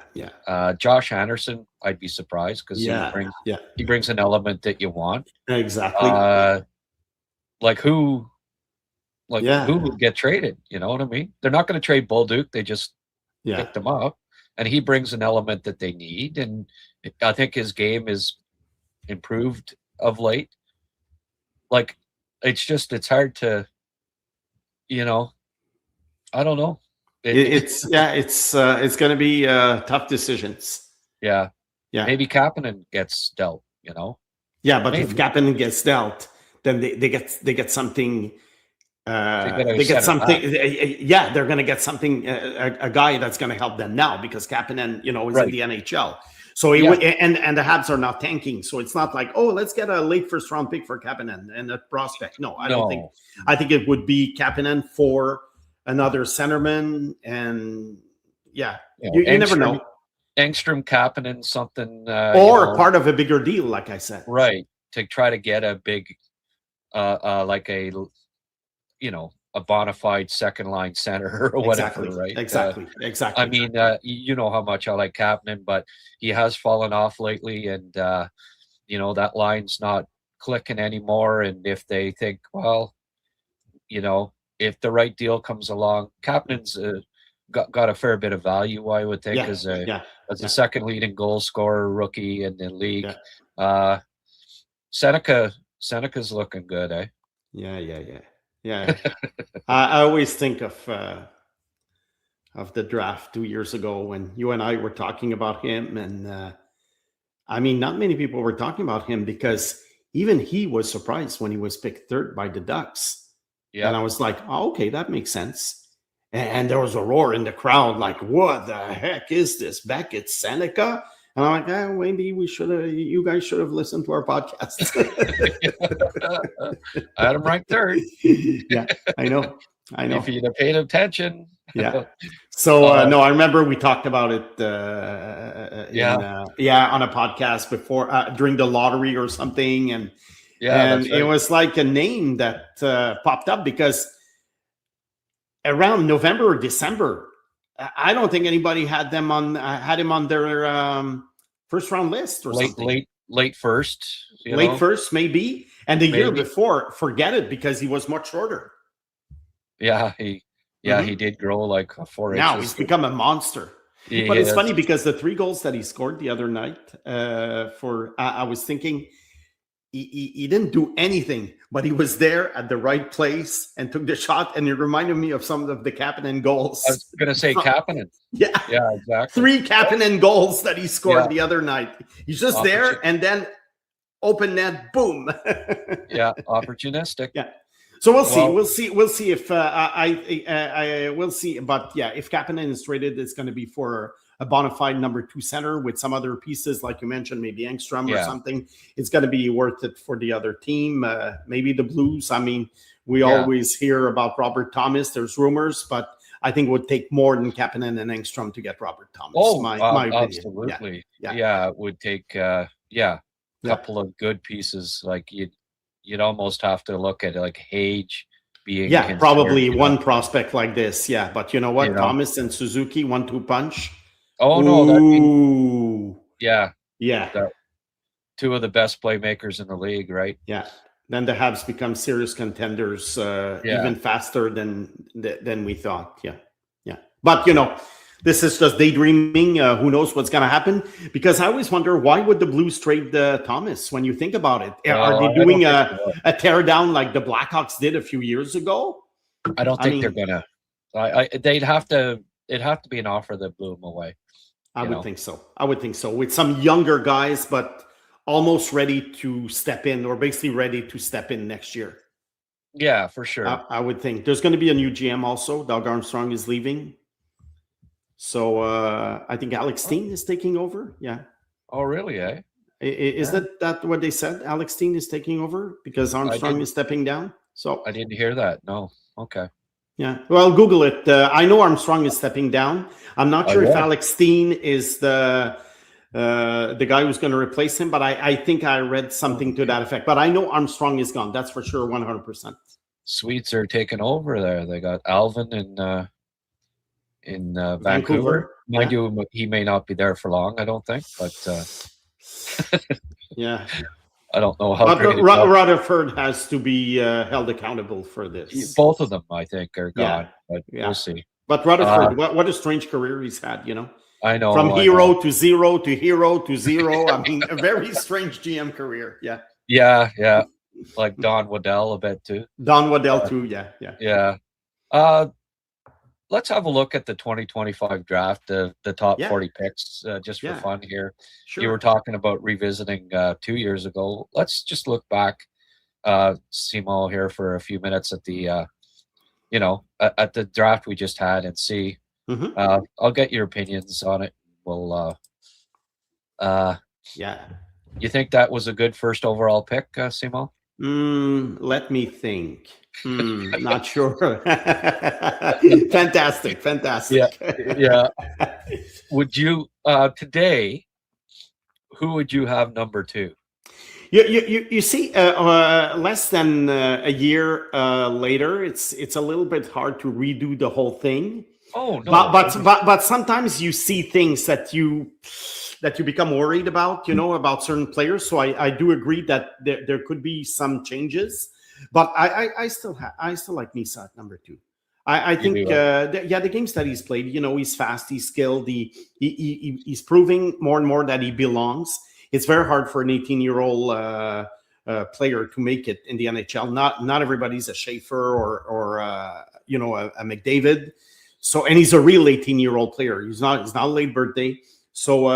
Josh Anderson, I'd be surprised because he brings an element that you want. Exactly. Who would get traded? You know what I mean? They're not going to trade Bolduc. They just picked him up, and he brings an element that they need. And I think his game is improved of late. Like, it's hard to, I don't know. It's going to be tough decisions. Yeah. Maybe Kapanen gets dealt. Yeah, but if Kapanen gets dealt, then they get something. They get something. They're going to get something. A guy that's going to help them now because Kapanen, is in the NHL. So and the Habs are not tanking, so it's not like, oh, let's get a late 1st-round pick for Kapanen and a prospect. No, I don't think. I think it would be Kapanen for another centerman, and you never know. Engstrom, Kapanen, something, or part of a bigger deal, like I said, right? To try to get a big, like a bona fide 2nd-line center or whatever, right? Exactly. I mean, you know how much I like Kapanen, but he has fallen off lately, and that line's not clicking anymore. And if they think, well, if the right deal comes along, Kapanen's got a fair bit of value, I would think, as a 2nd leading goal scorer rookie in the league. Seneca's looking good, eh? Yeah. I always think of the draft 2 years ago when you and I were talking about him, and not many people were talking about him because even he was surprised when he was picked 3rd by the Ducks. Yeah. And I was like, oh, okay, that makes sense. And there was a roar in the crowd like, what the heck is this? Beckett, Seneca? And I'm like, maybe you guys should have listened to our podcast. I had him ranked third. Yeah, I know. If you'd have paid attention. Yeah. So no, I remember we talked about it. On a podcast before during the lottery or something, and right. It was like a name that popped up because around November or December, I don't think anybody had him on their first round list or something. Late first, first maybe, and the year before, forget it because he was much shorter. Yeah, he did grow like 4 inches. Now he's become a monster. But it's funny because the 3 goals that he scored the other night, I was thinking he didn't do anything, but he was there at the right place and took the shot, and it reminded me of some of the Kapanen goals. I was going to say Kapanen. Yeah, exactly. 3 Kapanen goals that he scored the other night. He's just there, and then open net, boom. Yeah, opportunistic. Yeah. So we'll see. We'll see if we'll see. But yeah, if Kapanen is traded, it's going to be for a bona fide number 2 center with some other pieces, like you mentioned, maybe Engstrom or something. It's going to be worth it for the other team. Maybe the Blues. I mean, we always hear about Robert Thomas. There's rumors, but I think it would take more than Kapanen and Engstrom to get Robert Thomas. Oh, my opinion. Absolutely. Yeah, it would take a couple of good pieces. Like you'd almost have to look at like Hage being probably one prospect like this. Yeah, but you know what? Thomas and Suzuki 1-2 punch. Oh no! Yeah. 2 of the best playmakers in the league, right? Yeah. Then the Habs become serious contenders even faster than we thought. Yeah. But this is just daydreaming. Who knows what's going to happen? Because I always wonder, why would the Blues trade Thomas when you think about it? Are they doing a teardown like the Blackhawks did a few years ago? I don't think they're going to. It'd have to be an offer that blew them away. I would think so. With some younger guys, but almost ready to step in, or basically ready to step in next year. Yeah, for sure. I would think. There's going to be a new GM also. Doug Armstrong is leaving. So I think Alex Steen is taking over. Yeah. Oh, really? Is that what they said? Alex Steen is taking over because Armstrong is stepping down. So I didn't hear that. No. Okay. Yeah. Well, Google it. I know Armstrong is stepping down. I'm not sure if Alex Steen is the guy who's going to replace him, but I think I read something to that effect. But I know Armstrong is gone. That's for sure, 100%. Swedes are taking over there. They got Alvin in Vancouver. Mind you, he may not be there for long, I don't think. But yeah. I don't know how. But Rutherford has to be held accountable for this. Both of them, I think, are gone. But we'll see. But Rutherford, what a strange career he's had, I know. From hero to zero to hero to zero. I mean, a very strange GM career. Yeah. Yeah. Like Don Waddell a bit too. Don Waddell too. Yeah. Let's have a look at the 2025 draft, the top 40 picks, just for fun here. Sure. You were talking about revisiting 2 years ago. Let's just look back, Simo, here for a few minutes at the, at the draft we just had and see. Mm-hmm. I'll get your opinions on it. We'll, you think that was a good first overall pick, Simo? Let me think. Not sure. Fantastic. Yeah. Would you today? Who would you have number 2? You see, less than a year later, it's a little bit hard to redo the whole thing. Oh no! But sometimes you see things that you become worried about, about certain players. So I do agree that there could be some changes. But I still like Misa at number 2. I think the games that he's played, he's fast, he's skilled, he's proving more and more that he belongs. It's very hard for an 18-year-old player to make it in the NHL. Not everybody's a Schaefer or a McDavid. So, and he's a real 18-year-old player. He's not a late birthday. So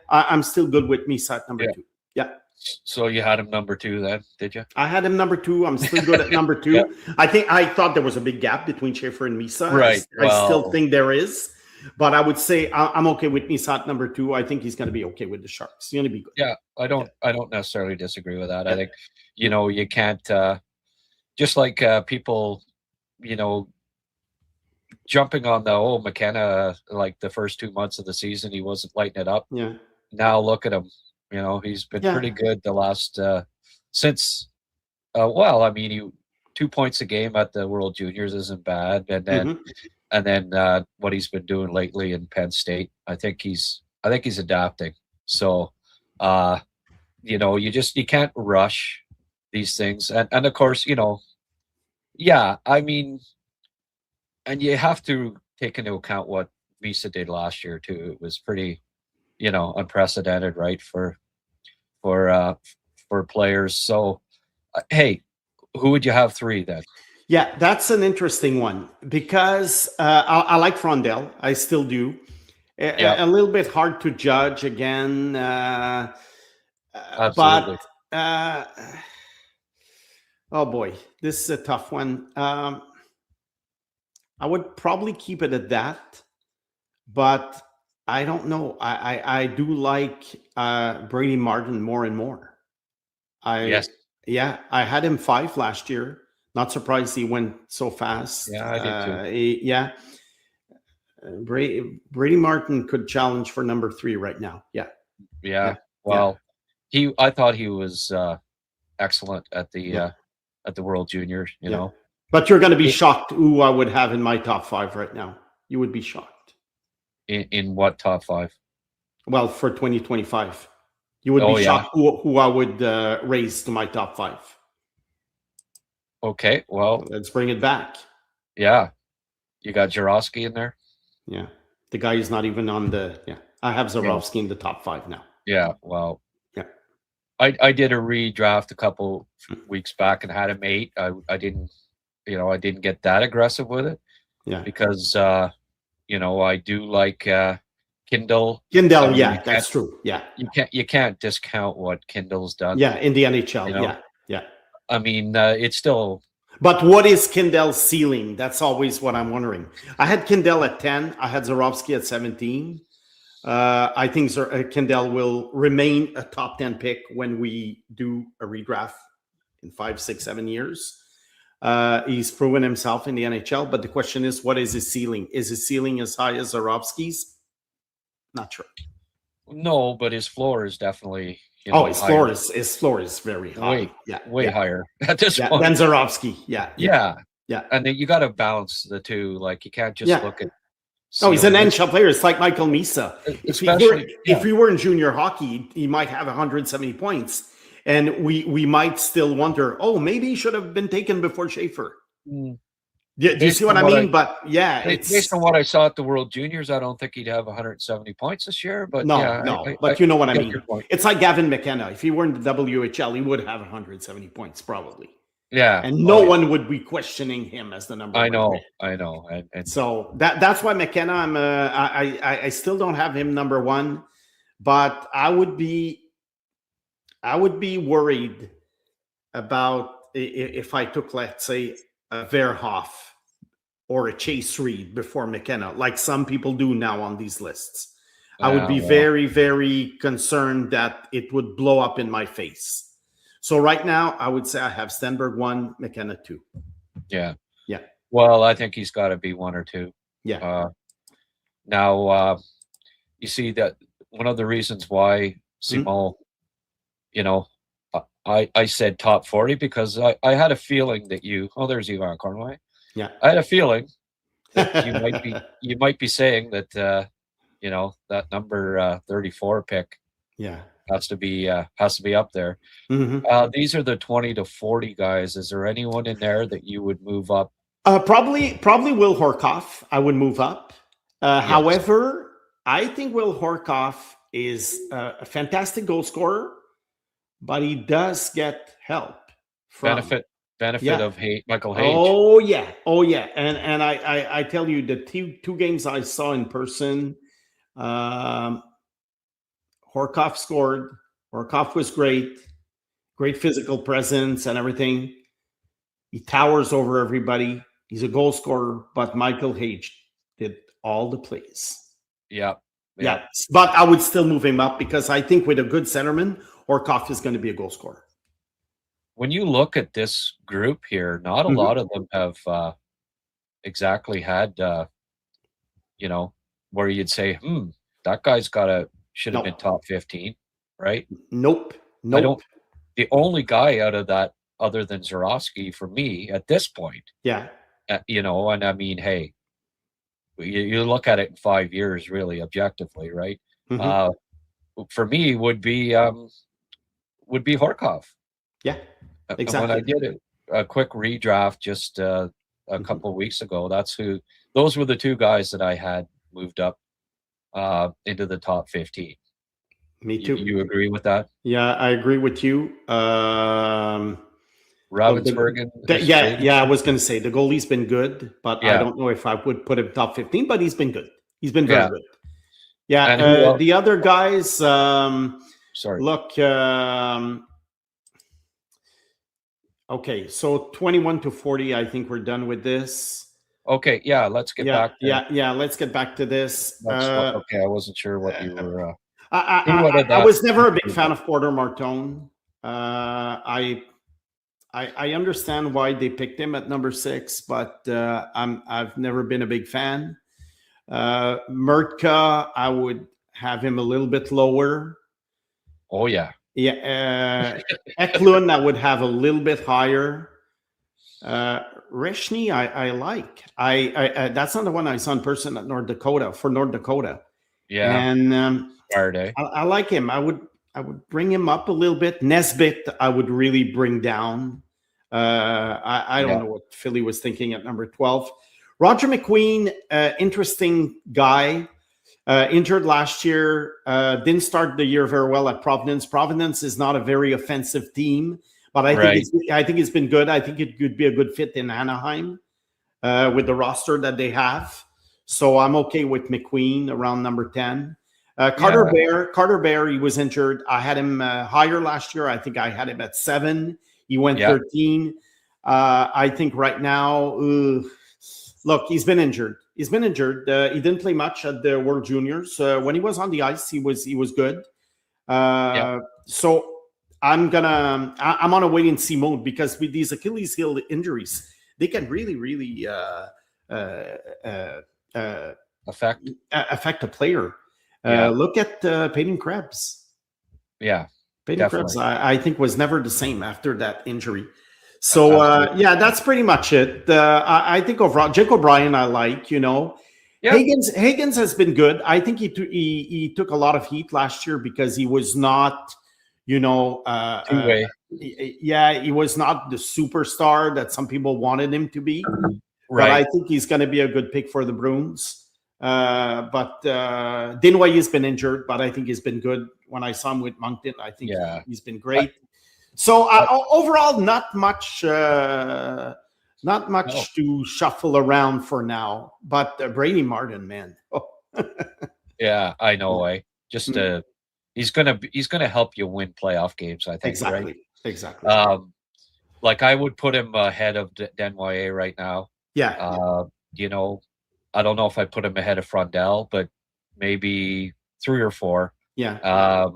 I'm still good with Misa at number 2. Yeah. So you had him number 2 then, did you? I had him number 2. I'm still good at number 2. I thought there was a big gap between Schaefer and Misa. Right. I still think there is. But I would say I'm okay with Nisat number 2. I think he's going to be okay with the Sharks. He's going to be good. Yeah, I don't necessarily disagree with that. Yeah. I think, you can't just like people, jumping on the McKenna, like the first 2 months of the season, he wasn't lighting it up. Yeah. Now look at him. He's been pretty good the last since. Well, I mean, 2 points a game at the World Juniors isn't bad, and then what he's been doing lately in Penn State, I think he's adapting. So, you can't rush these things, and of course, I mean, and you have to take into account what Visa did last year too. It was pretty, unprecedented, right, for players. So, hey, who would you have 3 then? Yeah, that's an interesting one because I like Frondell. I still do. A little bit hard to judge again. Absolutely. But oh boy, this is a tough one. I would probably keep it at that, but I don't know. I do like Brady Martin more and more. Yes. Yeah, I had him 5 last year. Not surprised he went so fast. Yeah, I did too. Brady Martin could challenge for number 3 right now. Yeah. Well, I thought he was excellent at the World Juniors. You know, but you're going to be shocked who I would have in my top 5 right now. You would be shocked. In what top 5? Well, for 2025, you would be shocked who I would raise to my top 5. Okay, well, let's bring it back. Yeah, you got Jarowski in there. Yeah, the guy is not even on the. Yeah, I have Jarowski in the top 5 now. Yeah, well, yeah, I did a redraft a couple weeks back and had him 8. I didn't, I didn't get that aggressive with it. Yeah, because I do like Kindle. Kindle, yeah, that's true. Yeah, you can't discount what Kindle's done. Yeah, in the NHL. Yeah. I mean, it's still. But what is Kindle's ceiling? That's always what I'm wondering. I had Kindle at 10. I had Zarowski at 17. I think Kindle will remain a top 10 pick when we do a redraft in 5, 6, 7 years. He's proven himself in the NHL, but the question is, what is his ceiling? Is his ceiling as high as Zarowski's? Not sure. No, but his floor is definitely. His floor is very high. Way higher at this point. Than Zarowski. Yeah. And then you got to balance the two. Like you can't just look at. No, he's an NHL player. It's like Michael Misa. If we were in junior hockey, he might have 170 points, and we might still wonder, maybe he should have been taken before Schaefer. Do you see what I mean? Based on what I saw at the World Juniors, I don't think he'd have 170 points this year. But but you know what I mean. It's like Gavin McKenna. If he were in the WHL, he would have 170 points probably. Yeah, and no one would be questioning him as the number one. I know. And so that's why McKenna. I still don't have him number 1, but I would be worried about if I took, let's say, a Verhoff or a Chase Reed before McKenna, like some people do now on these lists. I would be very, very concerned that it would blow up in my face. So right now, I would say I have Stenberg 1, McKenna 2. Yeah. Yeah. Well, I think he's got to be 1 or 2. Yeah. Now, you see that one of the reasons why Simon, I said top 40 because I had a feeling that there's Yvan Cornway. Yeah. I had a feeling that you might be saying that that number 34 pick has to be up there. Mm-hmm. These are the 20 to 40 guys. Is there anyone in there that you would move up? Probably Will Horkoff. I would move up. Yes. However, I think Will Horkoff is a fantastic goal scorer, but he does get help from benefit of Michael Hage. Oh yeah. And I tell you, the two games I saw in person, Horkoff scored. Horkoff was great physical presence and everything. He towers over everybody. He's a goal scorer, but Michael Hage did all the plays. Yeah. Yeah, but I would still move him up because I think with a good centerman, Orkov is going to be a goal scorer. When you look at this group here, not a lot of them have exactly had, where you'd say, that guy's should have been top 15, right? Nope. The only guy out of that, other than Zurofsky, for me at this point, and I mean, hey, you look at it in 5 years, really objectively, right? For me, would be Horkov. Yeah, exactly. When I did a quick redraft just a couple of weeks ago, those were the two guys that I had moved up into the top 15. Me too. You agree with that? Yeah, I agree with you. Ravensburg. I was going to say the goalie's been good, but I don't know if I would put him top 15, but he's been good. He's been very good. Yeah, the other guys, sorry. Look, okay, so 21 to 40, I think we're done with this. Okay, let's get back. Let's get back to this. Okay, I wasn't sure what you were. I was never a big fan of Porter Martone. I understand why they picked him at number 6, but I've never been a big fan. Mertka, I would have him a little bit lower. Oh yeah. Yeah. Eklund, I would have a little bit higher. Reshny, I like. I that's not the one I saw in person at North Dakota. Yeah. And Saturday. I like him. I would bring him up a little bit. Nesbitt, I would really bring down. I don't know what Philly was thinking at number 12. Roger McQueen, interesting guy. Injured last year. Didn't start the year very well at Providence. Providence is not a very offensive team, but I think it's been good. I think it could be a good fit in Anaheim with the roster that they have. So I'm okay with McQueen around number 10. Carter Bear, he was injured. I had him higher last year. I think I had him at 7. He went 13. I think right now, look, he's been injured. He didn't play much at the World Juniors. When he was on the ice, he was good. So I'm on a wait and see mode because with these Achilles heel injuries, they can really, really affect a player. Look at Peyton Krebs. Yeah, Peyton Krebs, I think, was never the same after that injury. So, that's pretty much it. I think overall, Jake O'Brien, I like, Yep. Higgins has been good. I think he took a lot of heat last year because he was not, two-way. He was not the superstar that some people wanted him to be. Right. But I think he's going to be a good pick for the Bruins. But Dinwiddie has been injured, but I think he's been good. When I saw him with Moncton, I think he's been great. So overall, not much to shuffle around for now. But Brady Martin, man. Yeah, I know. Just he's gonna help you win playoff games. I think. Exactly. Like I would put him ahead of Denway right now. Yeah. I don't know if I put him ahead of Frondell, but maybe 3 or 4. Yeah.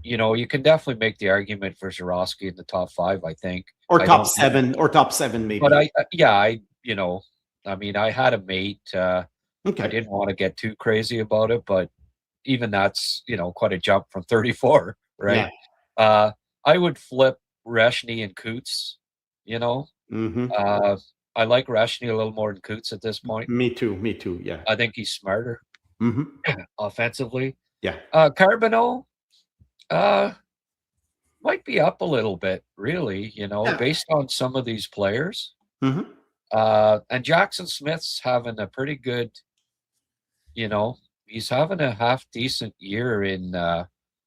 You can definitely make the argument for Zurofsky in the top 5, I think. Or top 7 maybe. But I had him 8. I didn't want to get too crazy about it, but even that's, quite a jump from 34, right? Yeah. I would flip Reshny and Coots, I like Reshny a little more than Coots at this point. Me too. Yeah. I think he's smarter offensively. Yeah. Carbonneau might be up a little bit, really, based on some of these players. And Jackson Smith's having a pretty good, he's having a half decent year in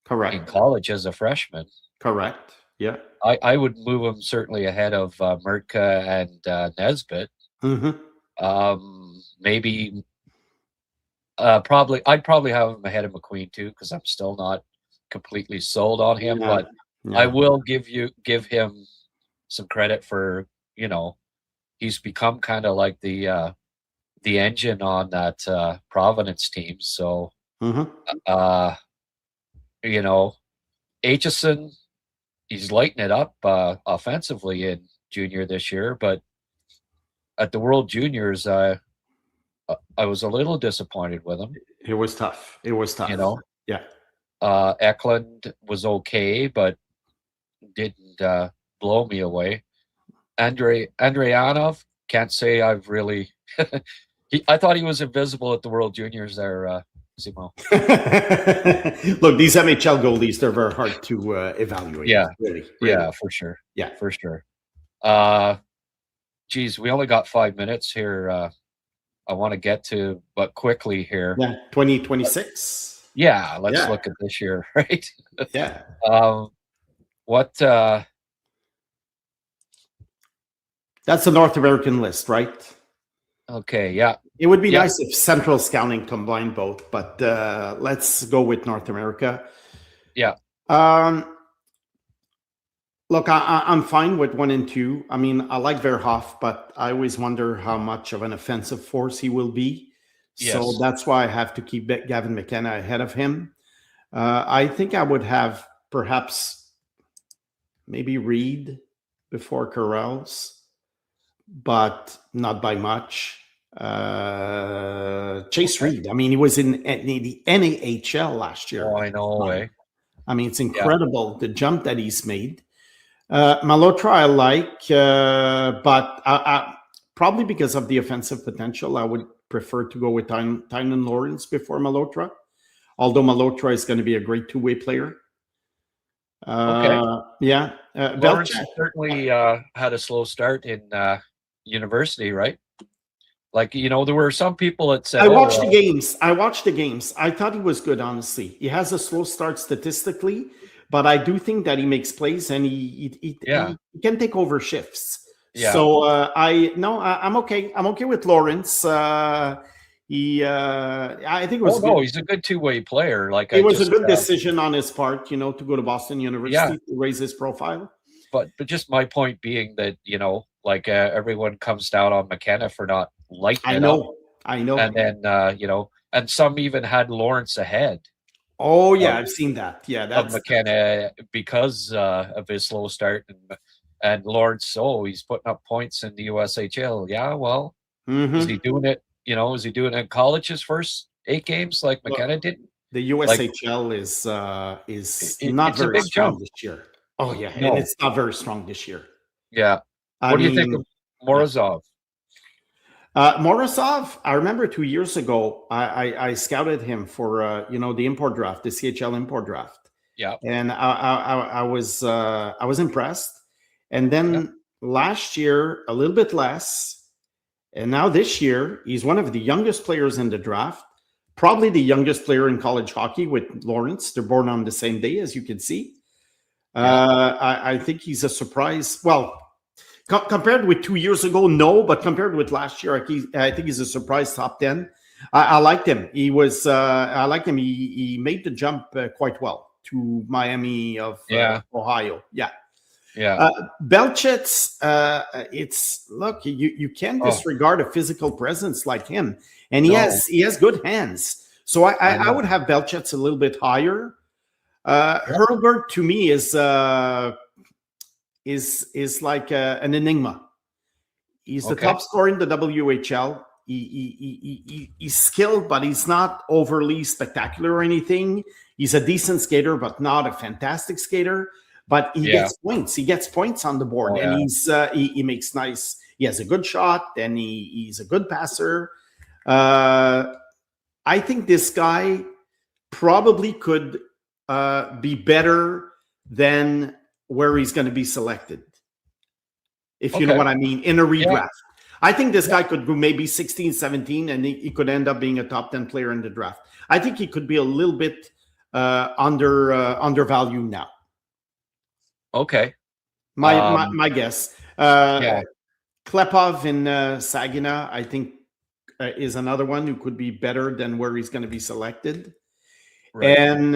college as a freshman. Correct. Yeah. I would move him certainly ahead of Mertka and Nesbitt. Maybe I'd probably have him ahead of McQueen too, because I'm still not completely sold on him. But I will give him some credit for, he's become kind of like the the engine on that Providence team. So, Mhm. you know, Aitchison, he's lighting it up offensively in junior this year, but at the World Juniors, I was a little disappointed with him. It was tough. It was tough. You know, Yeah. Eklund was okay, but didn't blow me away. Andreyanov, can't say I've really. I thought he was invisible at the World Juniors there, Simo. Look, these MHL goalies, they're very hard to evaluate. Yeah. Really. Yeah, for sure. Yeah. For sure. Geez, we only got 5 minutes here. I want to get to, but quickly here. Yeah, 2026. Yeah, let's look at this year, right? Yeah. What? That's the North American list, right? Okay, yeah. It would be nice if Central Scouting combined both, but let's go with North America. Yeah. Look, I'm fine with 1 and 2. I mean, I like Verhoff, but I always wonder how much of an offensive force he will be. Yes. So that's why I have to keep Gavin McKenna ahead of him. I think I would have perhaps maybe Reed before Corrals, but not by much. Chase Reed, I mean, he was in the NAHL last year. Oh, I know, eh? I mean, it's incredible the jump that he's made. Malhotra I like, but I, probably because of the offensive potential, I would prefer to go with Tynan Lawrence before Malhotra, although Malhotra is going to be a great two-way player. Yeah. Lawrence certainly had a slow start in university, right? Like, you know, there were some people that said... I watched the games. I thought he was good, honestly. He has a slow start statistically, but I do think that he makes plays and he can take over shifts. Yeah. So I'm okay. I'm okay with Lawrence. I think it was. He's a good two-way player. Like it was a good decision on his part, you know, to go to Boston University to raise his profile. But just my point being that, you know, like everyone comes down on McKenna for not lighting it up. I know. And then you know, and some even had Lawrence ahead. Oh yeah, I've seen that. Yeah, that's McKenna because of his slow start, and Lawrence. He's putting up points in the USHL. Yeah, well, is he doing it? You know, is he doing it in college his first 8 games like McKenna did? The USHL is not very strong this year. Oh yeah, and it's not very strong this year. Yeah. What do you think of Morozov? Morozov, I remember 2 years ago, I scouted him for the import draft, the CHL import draft. Yeah, and I was impressed. And then last year, a little bit less, and now this year, he's one of the youngest players in the draft, probably the youngest player in college hockey with Lawrence. They're born on the same day, as you can see. I think he's a surprise. Well, compared with 2 years ago, no, but compared with last year, I think he's a surprise top 10. I liked him. I liked him. He made the jump quite well to Miami of Ohio. Yeah. Belchitz, you can't disregard a physical presence like him, and he has good hands. So I would have Belchitz a little bit higher. Hurlbert to me is like an enigma. He's the top scorer in the WHL. He's skilled, but he's not overly spectacular or anything. He's a decent skater, but not a fantastic skater. But he gets points. He gets points on the board, and he makes nice. He has a good shot, and he's a good passer. I think this guy probably could be better than where he's going to be selected, if you know what I mean, in a redraft. I think this guy could go maybe 16, 17, and he could end up being a top 10 player in the draft. I think he could be a little bit undervalued now. Okay. My guess. Klepov in Saginaw, I think, is another one who could be better than where he's going to be selected. Right. And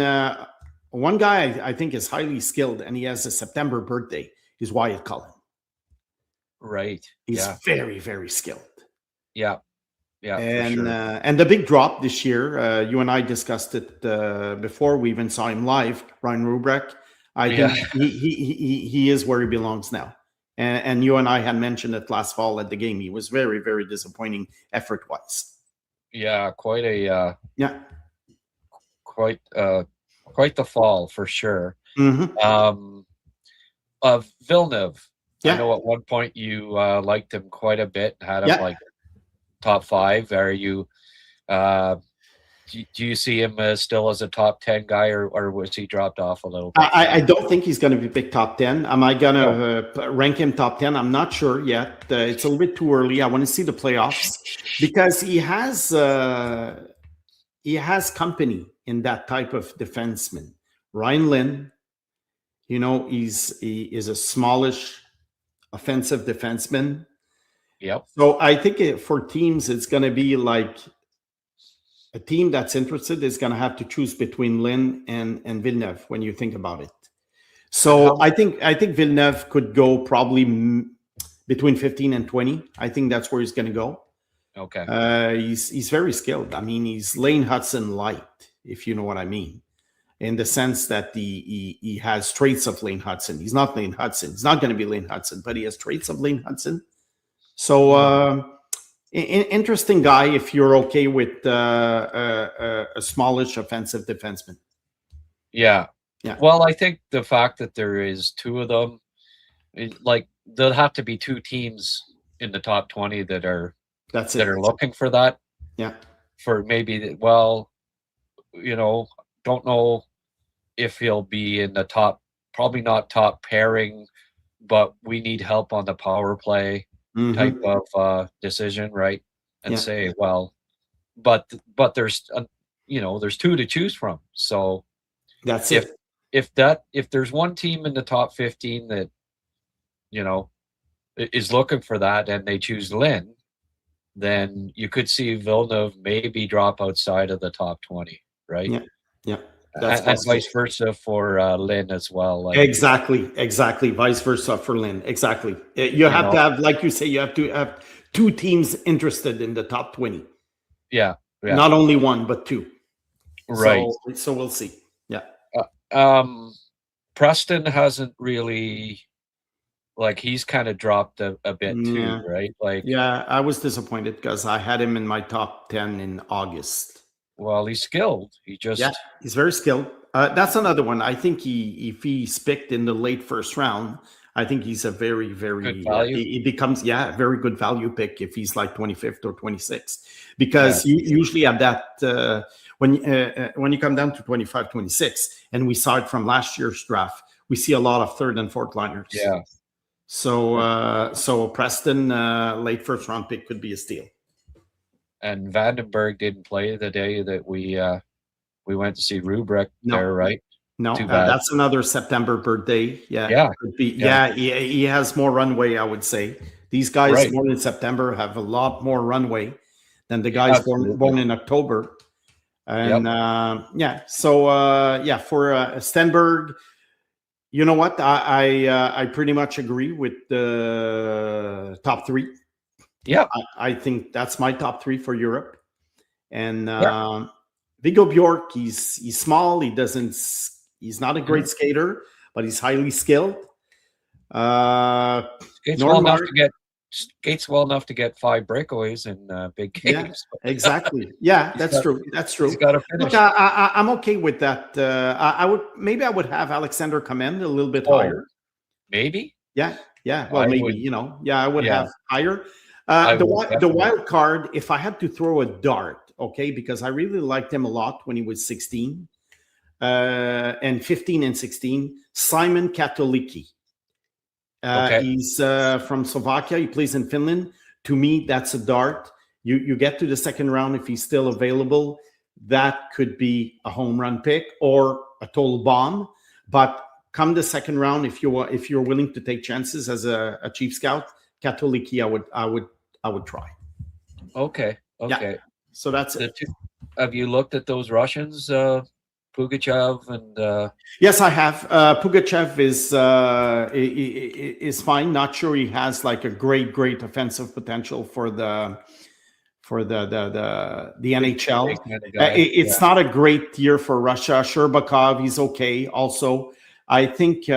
one guy I think is highly skilled, and he has a September birthday, is Wyatt Cullen. Right. He's very, very skilled. Yeah. Yeah, for And sure. and the big drop this year, you and I discussed it before we even saw him live. Ryan Rubrek, I think he is where he belongs now. And you and I had mentioned it last fall at the game. He was very, very disappointing effort wise. Yeah, quite a Yeah. quite the fall for sure. Mm-hmm. Villeneuve. Yeah. I know at one point you liked him quite a bit, had him Yeah. like top 5. Are you do you see him still as a top 10 guy, or was he dropped off a little bit? I don't think he's going to be picked top 10. Am I going to rank him top 10? I'm not sure yet. It's a little bit too early. I want to see the playoffs because he has company in that type of defenseman. Ryan Lynn, he is a smallish offensive defenseman. Yep. So I think for teams, it's going to be like a team that's interested is going to have to choose between Lynn and Villeneuve when you think about it. So I think Villeneuve could go probably between 15 and 20. I think that's where he's going to go. Okay. He's very skilled. I mean, he's Lane Hudson light, if you know what I mean, in the sense that he has traits of Lane Hudson. He's not Lane Hudson. He's not going to be Lane Hudson, but he has traits of Lane Hudson. So interesting guy if you're okay with a smallish offensive defenseman. Yeah. Yeah. Well, I think the fact that there is 2 of them, like there'll have to be 2 teams in the top 20 that are looking for that. Yeah. For maybe, don't know if he'll be in the top, probably not top pairing, but we need help on the power play type of decision, right? And say, well, but there's there's 2 to choose from. So that's if there's one team in the top 15 that is looking for that and they choose Lynn, then you could see Villeneuve maybe drop outside of the top 20, right? Yeah. And vice versa for Lynn as well. Like, exactly. Vice versa for Lynn. Exactly. You have to have, like you say, you have to have 2 teams interested in the top 20. Yeah. Not only 1, but 2. Right. So we'll see. Yeah. Preston hasn't really, like, he's kind of dropped a bit too, right? Like, yeah, I was disappointed because I had him in my top 10 in August. Well, he's skilled. He's very skilled. That's another one. I think if he's picked in the late first round, I think he's a very, very good value. He becomes a very good value pick if he's like 25th or 26th, because you usually have that when you come down to 25, 26, and we saw it from last year's draft. We see a lot of 3rd and 4th liners. Yeah. So Preston late first round pick could be a steal. And Vandenberg didn't play the day that we went to see Rubrek there, right? No, that's another September birthday. Yeah. Could be. Yeah. He has more runway, I would say. These guys born in September have a lot more runway than the guys born in October. And so for Stenberg, you know what? I pretty much agree with the top 3. Yeah, I think that's my top 3 for Europe. And Viggo Bjork, he's small. He's not a great skater, but he's highly skilled. Skates well enough to get 5 breakaways in big games. Yeah, exactly. Yeah, that's true. He's got to finish. Look, I'm okay with that. I would have Alexander Command a little bit higher. Maybe. Yeah. Well, maybe I would have higher. The wild card, if I had to throw a dart, okay, because I really liked him a lot when he was 16 and 15 and 16, Simon Katoliki. He's from Slovakia. He plays in Finland. To me, that's a dart. You get to the second round if he's still available. That could be a home run pick or a total bomb. But come the second round, if you're willing to take chances as a chief scout, Katoliki, I would try. Okay. Yeah. So that's it. Have you looked at those Russians, Pugachev and? Yes, I have. Pugachev is fine. Not sure he has like a great offensive potential for for the NHL. Big kind of guy. It's not a great year for Russia. Sherbakov, he's okay. Also, I think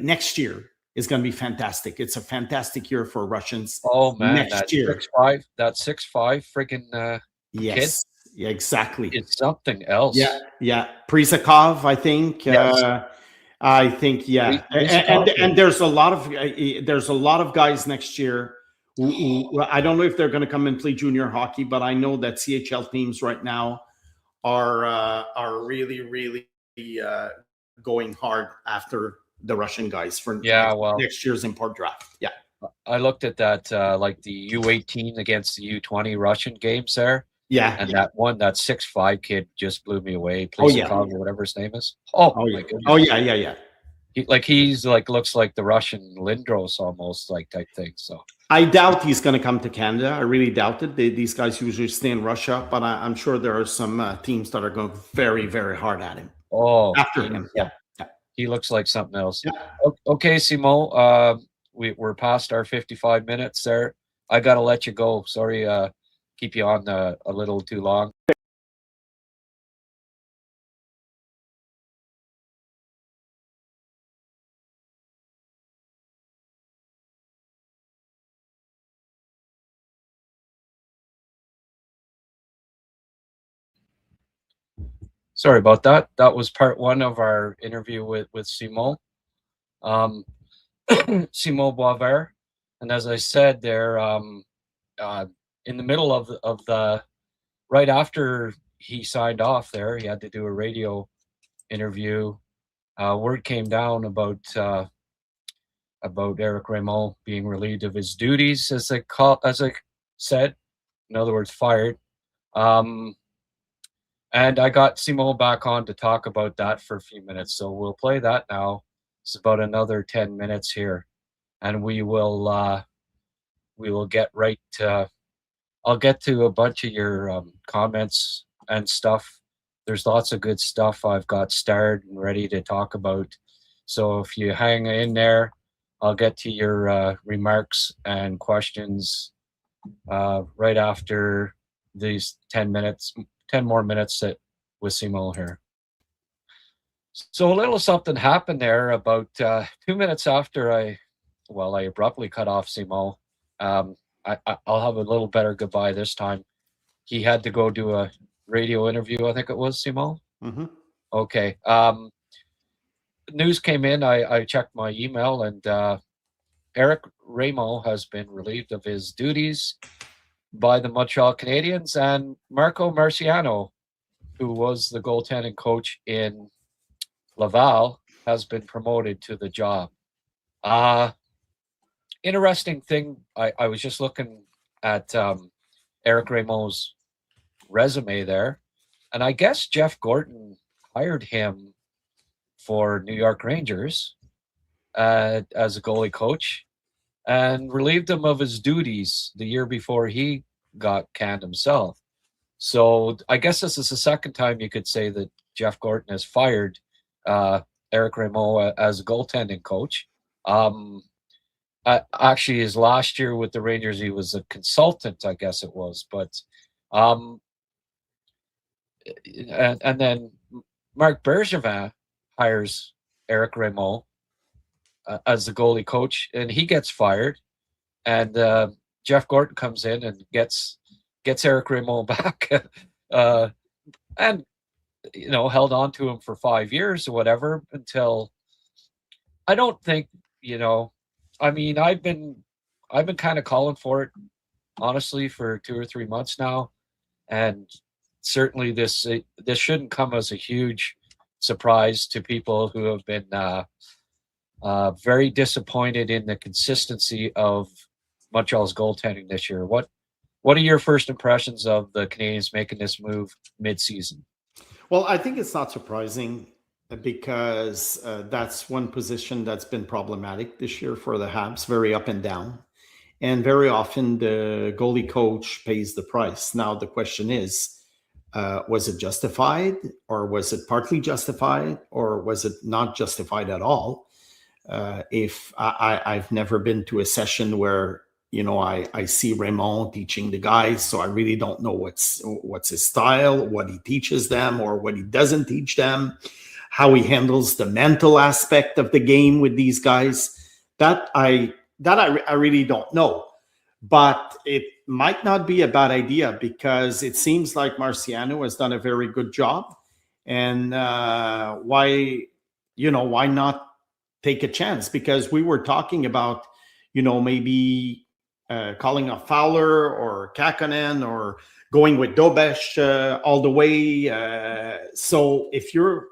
next year is going to be fantastic. It's a fantastic year for Russians. Oh man, next year. 6'5", that 6'5" freaking yes, kid. Yeah, exactly. It's something else. Yeah. Prisakov, I think. Yes. I think, yeah. And there's a lot of guys next year. I don't know if they're going to come and play junior hockey, but I know that CHL teams right now are really, really going hard after the Russian guys for next year's import draft. Yeah. I looked at that, like the U18 against the U20 Russian games there. Yeah. And that 6'5" kid just blew me away. Oh, yeah. Or whatever his name is. Oh yeah. My goodness. Oh, yeah. He's looks like the Russian Lindros almost, like, type thing. So I doubt he's going to come to Canada. I really doubt it. These guys usually stay in Russia, but I'm sure there are some teams that are going very, very hard at him. After him. Yeah. He looks like something else. Yeah. Okay, Simon. We're past our 55 minutes there. I got to let you go. Sorry, keep you on a little too long. Sorry about that. That was part one of our interview with Simon. Simon Boisvert. And as I said, they're in the middle of the right after he signed off there, he had to do a radio interview. Word came down about Eric Raymond being relieved of his duties, as I said, in other words, fired. And I got Simon back on to talk about that for a few minutes. So we'll play that now. It's about another 10 minutes here. And we will get right to, I'll get to a bunch of your comments and stuff. There's lots of good stuff I've got started and ready to talk about. So if you hang in there, I'll get to your remarks and questions right after these 10 more minutes with Simon here. So a little something happened there about 2 minutes after I abruptly cut off Simon. I'll have a little better goodbye this time. He had to go do a radio interview, I think it was, Simon? Mm-hmm. Okay. News came in. I checked my email, and Eric Raymond has been relieved of his duties by the Montreal Canadiens, and Marco Marciano, who was the goaltending coach in Laval, has been promoted to the job. Interesting thing, I was just looking at Eric Raymond's resume there, and I guess Jeff Gorton hired him for New York Rangers as a goalie coach and relieved him of his duties the year before he got canned himself. So I guess this is the second time you could say that Jeff Gorton has fired Eric Raymond as a goaltending coach. Actually, his last year with the Rangers, he was a consultant, I guess it was. But and then Marc Bergevin hires Eric Raymond as the goalie coach, and he gets fired. And Jeff Gorton comes in and gets Eric Raymond back, and held on to him for 5 years or whatever until I don't think I mean, I've been kind of calling for it, honestly, for 2 or 3 months now, and certainly this shouldn't come as a huge surprise to people who have been very disappointed in the consistency of Montreal's goaltending this year. What are your first impressions of the Canadiens making this move mid-season? Well, I think it's not surprising, because that's one position that's been problematic this year for the Habs, very up and down. And very often the goalie coach pays the price. Now, the question is, was it justified, or was it partly justified, or was it not justified at all? I've never been to a session where I see Raymond teaching the guys, so I really don't know what's his style, what he teaches them or what he doesn't teach them, how he handles the mental aspect of the game with these guys. That I really don't know. But it might not be a bad idea because it seems like Marciano has done a very good job. And why not take a chance? Because we were talking about, maybe calling a Fowler or Kakkonen or going with Dobesh all the way. So if you're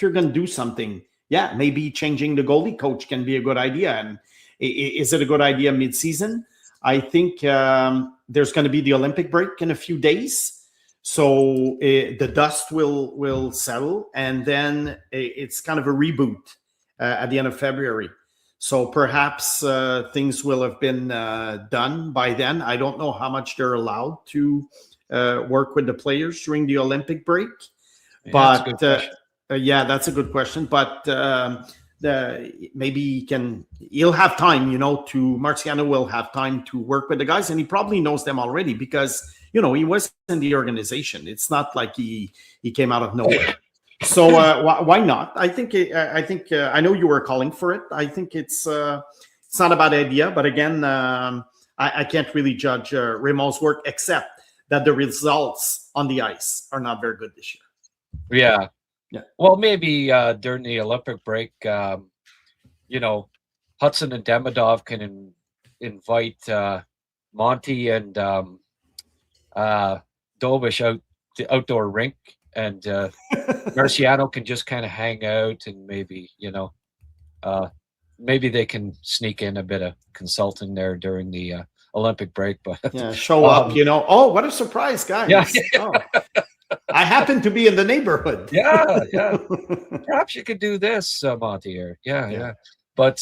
going to do something, maybe changing the goalie coach can be a good idea. And is it a good idea mid-season? I think there's going to be the Olympic break in a few days. So the dust will settle, and then it's kind of a reboot at the end of February. So perhaps things will have been done by then. I don't know how much they're allowed to work with the players during the Olympic break. But that's a good question. But maybe he'll have time, Marciano will have time to work with the guys, and he probably knows them already because, he was in the organization. It's not like he came out of nowhere. So why not? I think I know you were calling for it. I think it's not a bad idea, but again, I can't really judge Raymond's work except that the results on the ice are not very good this year. Yeah. Well, maybe during the Olympic break, Hudson and Demidov can invite Monty and Dobish out the outdoor rink, and Marciano can just kind of hang out, and maybe maybe they can sneak in a bit of consulting there during the Olympic break. But show up, Oh, what a surprise, guys! Yeah. Oh. I happen to be in the neighborhood. Yeah. Perhaps you could do this, Monty. Here. Yeah. But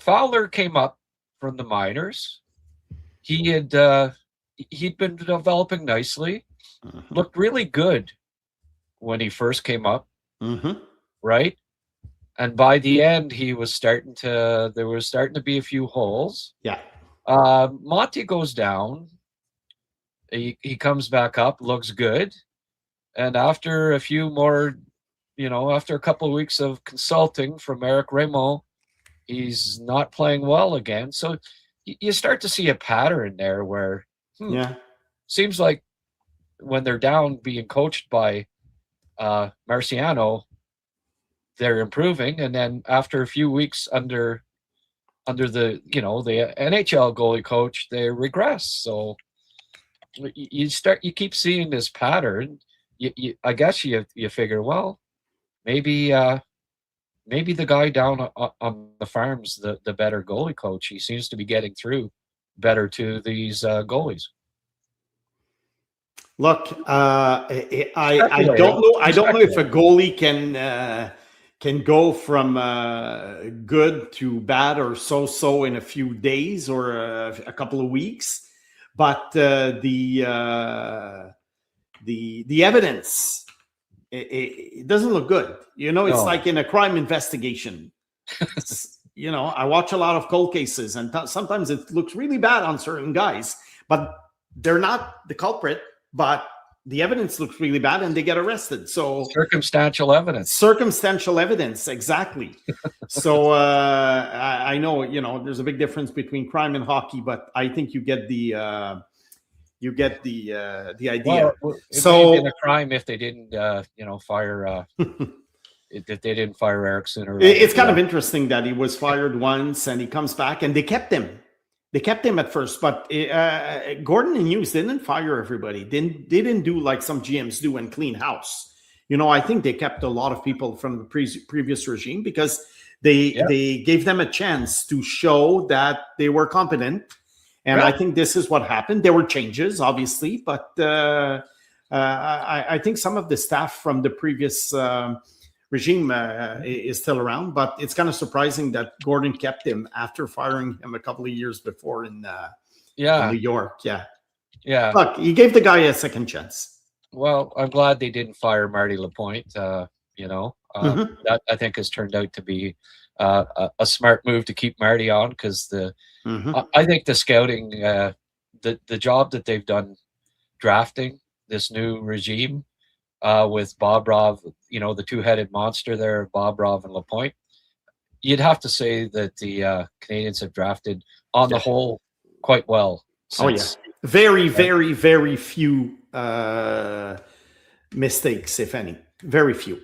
Fowler came up from the minors. He'd been developing nicely. Mm-hmm. Looked really good when he first came up. Mm-hmm. Right? And by the end, there was starting to be a few holes. Yeah. Monty goes down. He comes back up, looks good. And after a few more, after a couple of weeks of consulting from Eric Raymond, he's not playing well again. So you start to see a pattern there where seems like when they're down being coached by Marciano, they're improving. And then after a few weeks under the NHL goalie coach, they regress. So you keep seeing this pattern. I guess you figure, well, maybe the guy down on the farm's the better goalie coach. He seems to be getting through better to these goalies. Look, I don't know. I don't know if a goalie can go from good to bad or so in a few days or a couple of weeks. But the evidence, it doesn't look good. It's like in a crime investigation. I watch a lot of cold cases, and sometimes it looks really bad on certain guys, but they're not the culprit. But the evidence looks really bad, and they get arrested. So circumstantial evidence. Circumstantial evidence, exactly. So I know there's a big difference between crime and hockey, but I think you get the idea. Well, it may have been a crime if they didn't fire if they didn't fire Eric sooner. It's kind of interesting that he was fired once and he comes back, and they kept him. They kept him at first, but Gordon and Hughes didn't fire everybody. They didn't do like some GMs do and clean house. I think they kept a lot of people from the previous regime because they gave them a chance to show that they were competent. And I think this is what happened. There were changes, obviously, but I think some of the staff from the previous regime is still around, but it's kind of surprising that Gordon kept him after firing him a couple of years before in New York. Yeah. Look, he gave the guy a second chance. Well, I'm glad they didn't fire Marty Lapointe. That I think has turned out to be a smart move to keep Marty on, because I think the scouting, the job that they've done drafting this new regime with Bobrov, the two-headed monster there, Bobrov and Lapointe, you'd have to say that the Canadians have drafted on the whole quite well. Very, very, very few mistakes, if any. Very few.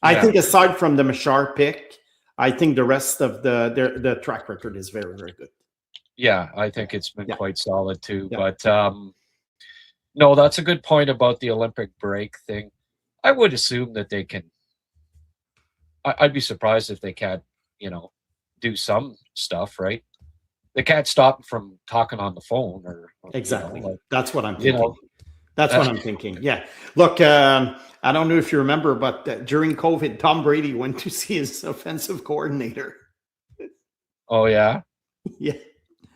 I think aside from the Machar pick, I think the rest of the track record is very, very good. Yeah, I think it's been quite solid too. But no, that's a good point about the Olympic break thing. I would assume that they can. I'd be surprised if they can't, do some stuff, right? They can't stop from talking on the phone or exactly. That's what I'm thinking. That's what I'm thinking. Yeah. Look, I don't know if you remember, but during COVID, Tom Brady went to see his offensive coordinator. Oh, yeah? Yeah.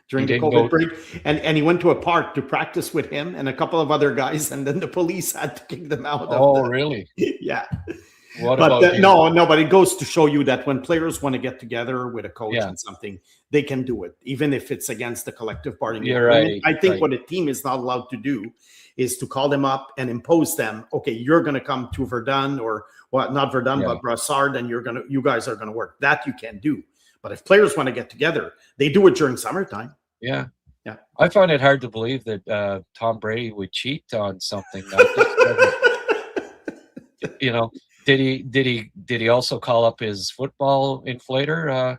During the COVID break. And he went to a park to practice with him and a couple of other guys, and then the police had to kick them out. Really? Yeah. But it goes to show you that when players want to get together with a coach and something, they can do it, even if it's against the collective bargaining. You're right. I think what a team is not allowed to do is to call them up and impose them. Okay, you're going to come to Verdun, or not Verdun, but Brassard, and you guys are going to work. That you can do. But if players want to get together, they do it during summertime. Yeah. Yeah. I find it hard to believe that Tom Brady would cheat on something. Did he also call up his football inflator?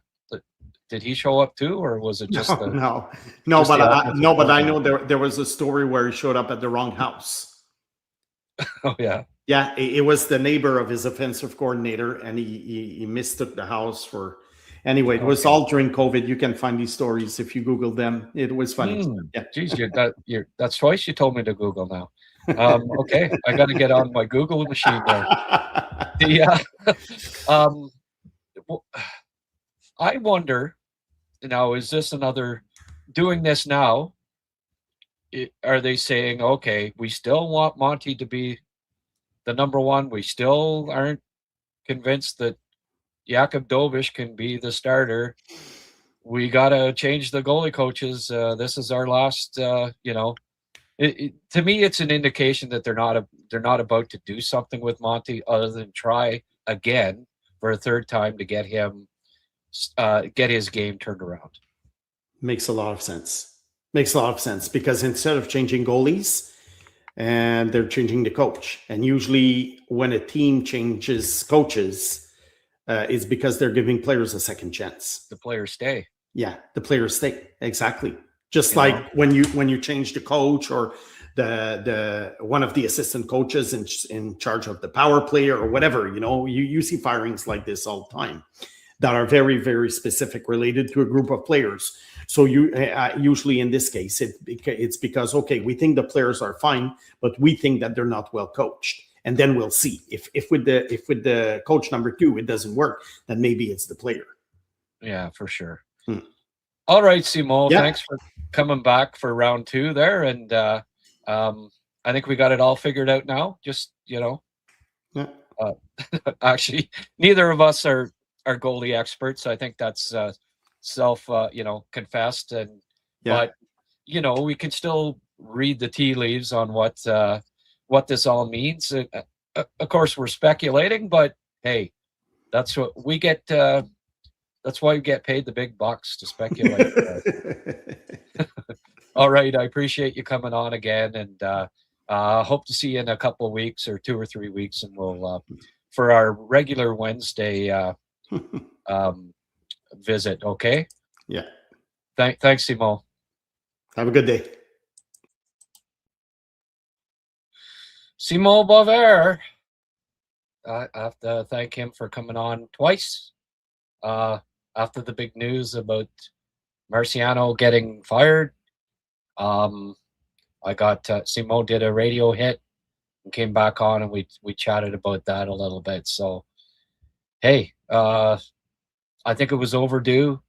Did he show up too, or was it just no? But I know there was a story where he showed up at the wrong house. Oh yeah, yeah. It was the neighbor of his offensive coordinator, and he mistook the house for. Anyway, it was all during COVID. You can find these stories if you Google them. It was funny. Yeah. Geez, that's twice you told me to Google now. Okay, I got to get on my Google machine there. I wonder now, is this another doing this now? Are they saying, okay, we still want Monty to be the number one? We still aren't convinced that Jakub Dovish can be the starter. We got to change the goalie coaches. This is our last, to me, it's an indication that they're not about to do something with Monty other than try again for a third time to get him, get his game turned around. Makes a lot of sense. Because instead of changing goalies, and they're changing the coach. And usually when a team changes coaches, it's because they're giving players a second chance. The players stay. Yeah, the players stay. Exactly. Just when you change the coach or the one of the assistant coaches in charge of the power play or whatever, you see firings like this all the time that are very, very specific, related to a group of players. So you usually in this case, it's because, okay, we think the players are fine, but we think that they're not well coached. And then we'll see if with the coach number 2 it doesn't work, then maybe it's the player. Yeah, for sure. All right, Simon, thanks for coming back for round 2 there, and I think we got it all figured out now. Just actually, neither of us are goalie experts. I think that's confessed, and but we can still read the tea leaves on what this all means. Of course, we're speculating, but hey, that's what we get. That's why we get paid the big bucks to speculate. All right, I appreciate you coming on again, and hope to see you in a couple of weeks or 2 or 3 weeks, and we'll for our regular Wednesday visit. Okay. Yeah. Thanks, Simon. Have a good day. Simon Boisvert. I have to thank him for coming on twice. After the big news about Marciano getting fired, I got Simon did a radio hit and came back on, and we chatted about that a little bit. So, hey, I think it was overdue.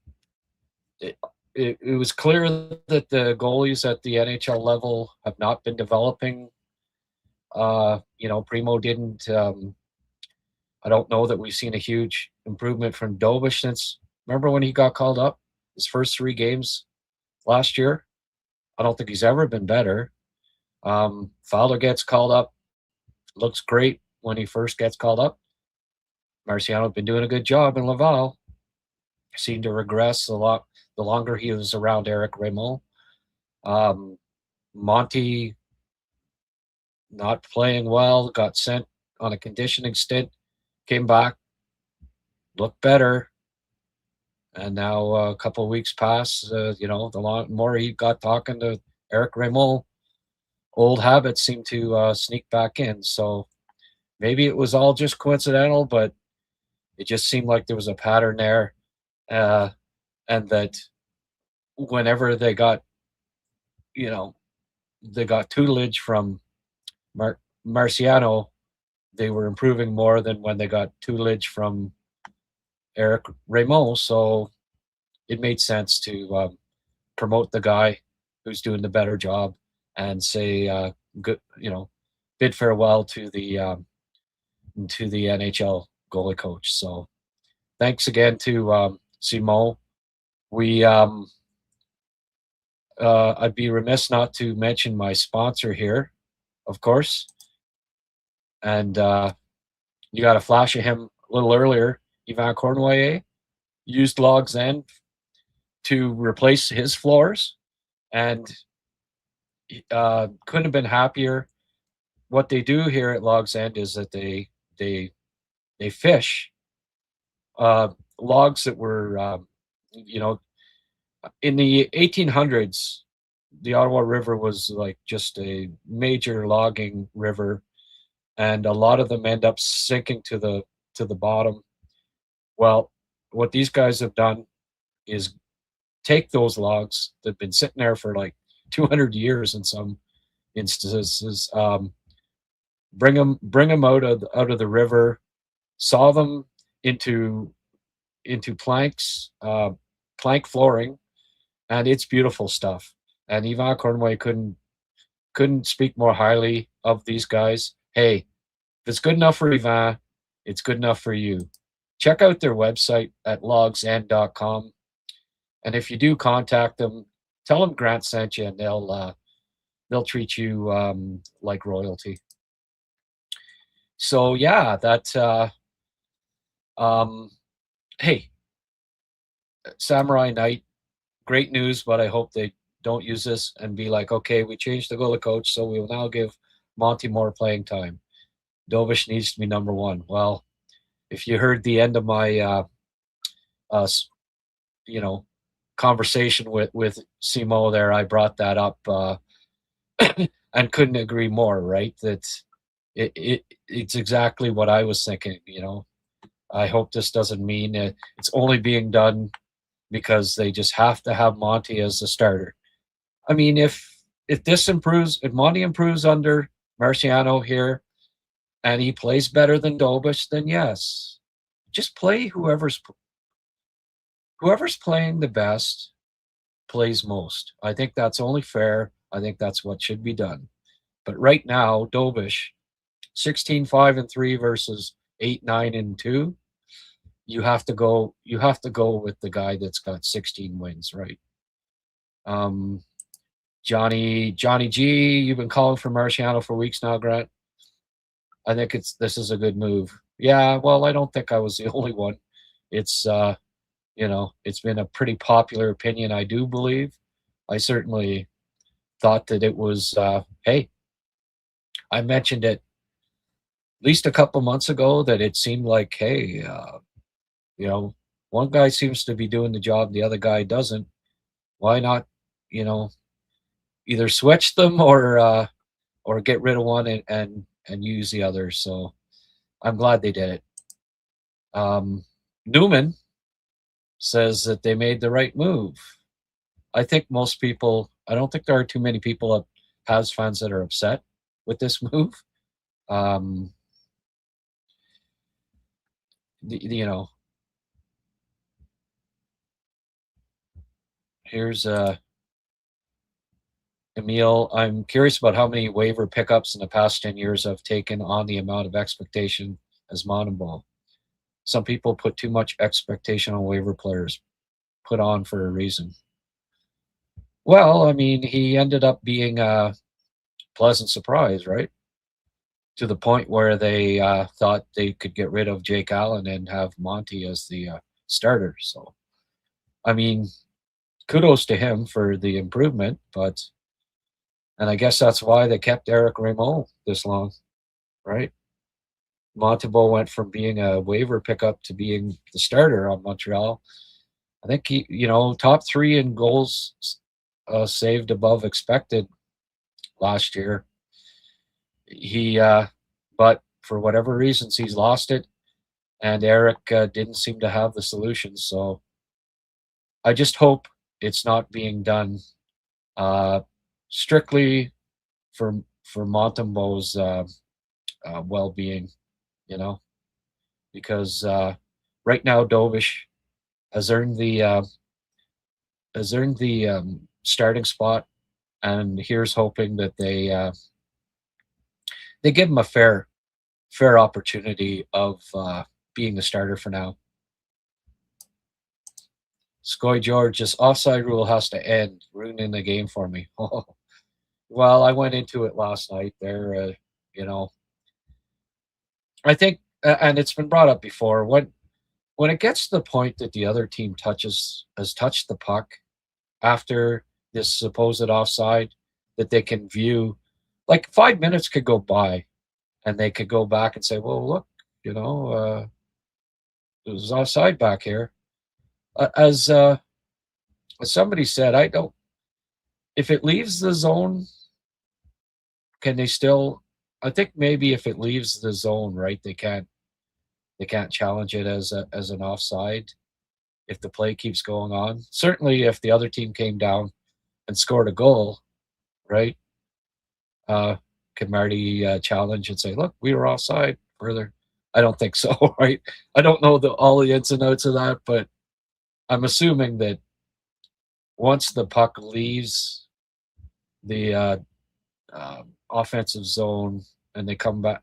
It was clear that the goalies at the NHL level have not been developing. Primo didn't I don't know that we've seen a huge improvement from Dobish since, remember when he got called up his first 3 games last year? I don't think he's ever been better. Fowler gets called up, looks great when he first gets called up. Marciano's been doing a good job in Laval. Seemed to regress a lot the longer he was around Eric Raymond. Monty not playing well, got sent on a conditioning stint, came back, looked better, and now a couple of weeks pass. The more he got talking to Eric Raymond, old habits seem to sneak back in. So maybe it was all just coincidental, but it just seemed like there was a pattern there, and that whenever they got tutelage from Marciano, they were improving more than when they got tutelage from Eric Raymond. So it made sense to promote the guy who's doing the better job and say good, bid farewell to the NHL goalie coach. So thanks again to Simon. We I'd be remiss not to mention my sponsor here, of course. And you got a flash of him a little earlier. Yvan Cournoyer used Logs End to replace his floors, and couldn't have been happier. What they do here at Logs End is that they fish logs that were in the 1800s. The Ottawa River was like just a major logging river, and a lot of them end up sinking to the bottom. Well, what these guys have done is take those logs that have been sitting there for like 200 years in some instances, bring them out of the river, saw them into planks, plank flooring, and it's beautiful stuff. And Yvan Cournoyer couldn't speak more highly of these guys. Hey, if it's good enough for Yvan, it's good enough for you. Check out their website at logsend.com. And if you do contact them, tell them Grant sent you, and they'll treat you like royalty. So yeah, hey, Samurai Night, great news, but I hope they don't use this and be like, okay, we changed the goalie coach, so we will now give Monty more playing time. Dovish needs to be number 1. Well, if you heard the end of my conversation with Simo there, I brought that up and couldn't agree more, right? That it's exactly what I was thinking. I hope this doesn't mean it's only being done because they just have to have Monty as the starter. I mean, if this improves, if Monty improves under Marciano here, and he plays better than Dobish, then yes, just play whoever's playing the best plays most. I think that's only fair. I think that's what should be done. But right now, Dobish, 16-5-3 versus 8-9-2. You have to go with the guy that's got 16 wins, right? Johnny G, you've been calling for Marciano for weeks now, Grant. I think this is a good move. Yeah, well, I don't think I was the only one. It's it's been a pretty popular opinion, I do believe. I certainly thought that it was hey, I mentioned it at least a couple months ago that it seemed like, hey, one guy seems to be doing the job, the other guy doesn't. Why not, either switch them or get rid of one and use the other. So I'm glad they did it. Newman says that they made the right move. I think most people, I don't think there are too many people, Habs fans, that are upset with this move. Here's Emil. I'm curious about how many waiver pickups in the past 10 years have taken on the amount of expectation as Montembeault. some people put too much expectation on waiver players, put on for a reason. Well, I mean, he ended up being a pleasant surprise, right? To the point where they thought they could get rid of Jake Allen and have Monty as the starter. So, I mean, kudos to him for the improvement, and I guess that's why they kept Eric Raymond this long, right? Montembeault went from being a waiver pickup to being the starter on Montreal. I think he, top 3 in goals saved above expected last year. But for whatever reasons, he's lost it, and Eric didn't seem to have the solutions. So I just hope it's not being done strictly for Montembeault's well-being, because right now Dovish has earned the starting spot, and here's hoping that they give him a fair opportunity of being the starter for now. Skoy George, this offside rule has to end, ruining the game for me. Well, I went into it last night there, I think, and it's been brought up before, when it gets to the point that the other team has touched the puck after this supposed offside, that they can view, like 5 minutes could go by and they could go back and say, well, look, it was offside back here. As somebody said, if it leaves the zone, can they still, I think maybe if it leaves the zone, right, they can't challenge it as an offside if the play keeps going on. Certainly if the other team came down and scored a goal, right, can Marty challenge and say, look, we were offside further? I don't think so, right? I don't know all the ins and outs of that, but I'm assuming that once the puck leaves the offensive zone and they come back,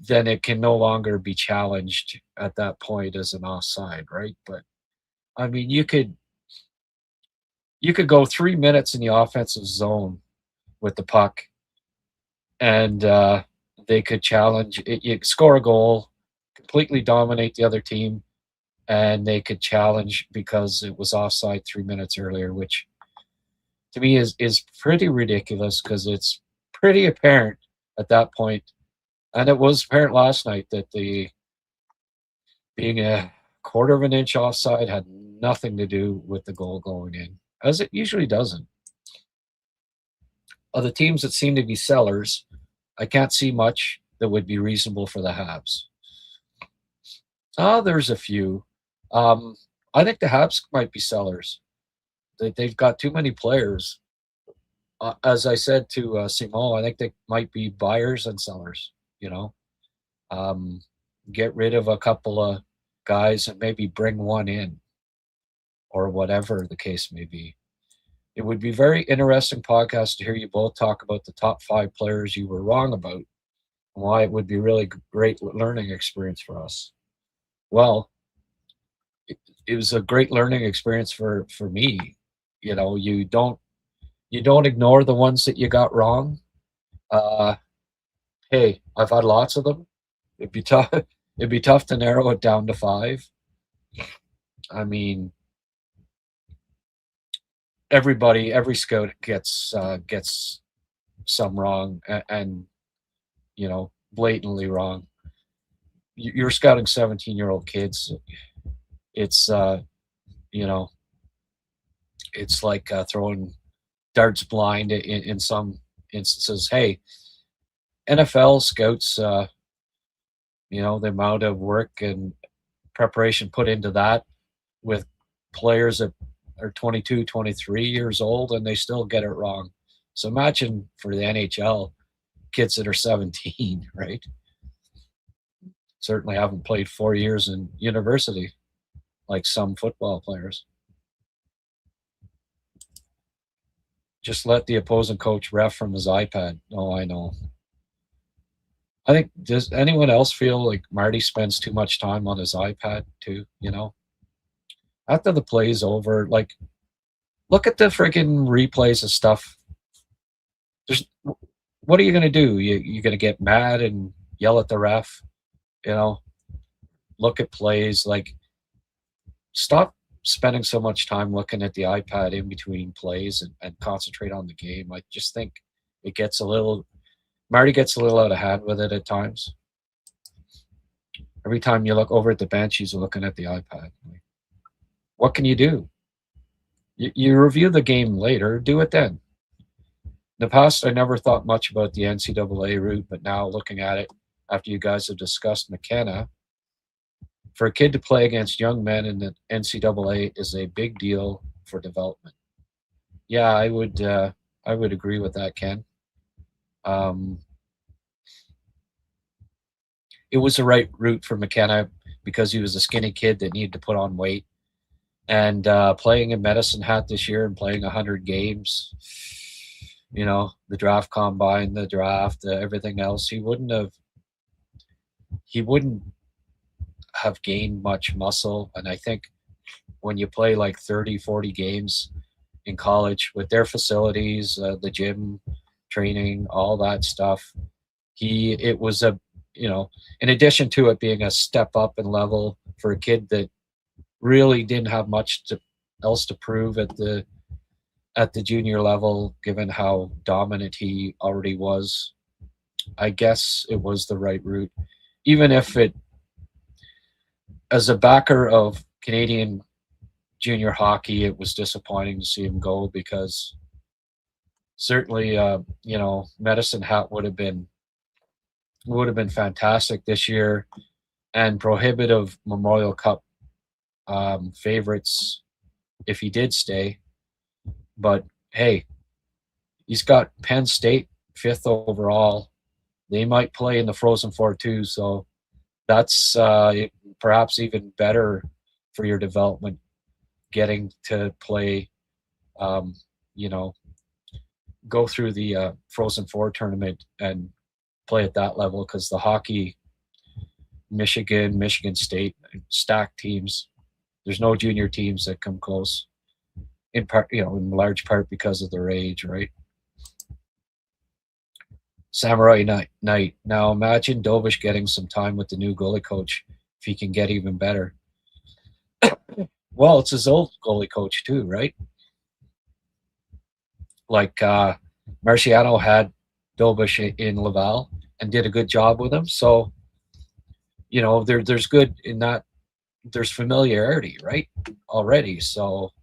then it can no longer be challenged at that point as an offside, right? But I mean, you could go 3 minutes in the offensive zone with the puck, and they could challenge it. You score a goal, completely dominate the other team, and they could challenge because it was offside 3 minutes earlier, which to me is pretty ridiculous, because it's pretty apparent at that point, and it was apparent last night, that the being a quarter of an inch offside had nothing to do with the goal going in, as it usually doesn't. Of the teams that seem to be sellers, I can't see much that would be reasonable for the Habs. There's a few. I think the Habs might be sellers. They've got too many players. As I said to Simon, I think they might be buyers and sellers, get rid of a couple of guys and maybe bring one in, or whatever the case may be. It would be very interesting podcast to hear you both talk about the top 5 players you were wrong about, and why it would be really great learning experience for us. Well, it was a great learning experience for me. You don't ignore the ones that you got wrong. Hey, I've had lots of them. It'd be tough. It'd be tough to narrow it down to 5. I mean, every scout gets some wrong, and blatantly wrong. You're scouting 17-year-old kids. It's it's like throwing darts blind in some instances. Hey, NFL scouts, the amount of work and preparation put into that, with players that are 22, 23 years old, and they still get it wrong. So imagine for the NHL, kids that are 17, right? Certainly haven't played 4 years in university like some football players. Just let the opposing coach ref from his iPad. Oh, I know. I think, does anyone else feel like Marty spends too much time on his iPad too? After the play's over, like, look at the freaking replays of stuff. There's, what are you gonna do? You gonna get mad and yell at the ref? Look at plays. Like, stop spending so much time looking at the iPad in between plays and concentrate on the game. I just think it gets Marty gets a little out of hand with it at times. Every time you look over at the bench, he's looking at the iPad. What can you do? You review the game later, do it then. In the past, I never thought much about the NCAA route, but now looking at it, after you guys have discussed McKenna, for a kid to play against young men in the NCAA is a big deal for development. Yeah, I would agree with that, Ken. It was the right route for McKenna because he was a skinny kid that needed to put on weight. And playing in Medicine Hat this year and playing 100 games, the draft combine, the draft, everything else, he wouldn't have gained much muscle. And I think when you play like 30, 40 games in college with their facilities, the gym, training, all that stuff, it was in addition to it being a step up in level for a kid that really didn't have much else to prove at the junior level, given how dominant he already was. I guess it was the right route, even if it, as a backer of Canadian junior hockey, it was disappointing to see him go, because certainly, Medicine Hat would have been fantastic this year, and prohibitive Memorial Cup favorites if he did stay. But hey, he's got Penn State 5th overall. They might play in the Frozen Four too, so that's perhaps even better for your development, getting to play, go through the Frozen Four tournament and play at that level, because the hockey, Michigan State, stacked teams. There's no junior teams that come close, in part, in large part because of their age, right? Samurai Knight. Now imagine Dovish getting some time with the new goalie coach, if he can get even better. Well, it's his old goalie coach too, right? Like Marciano had Dovish in Laval and did a good job with him. So, there's good in that. There's familiarity, right, already. So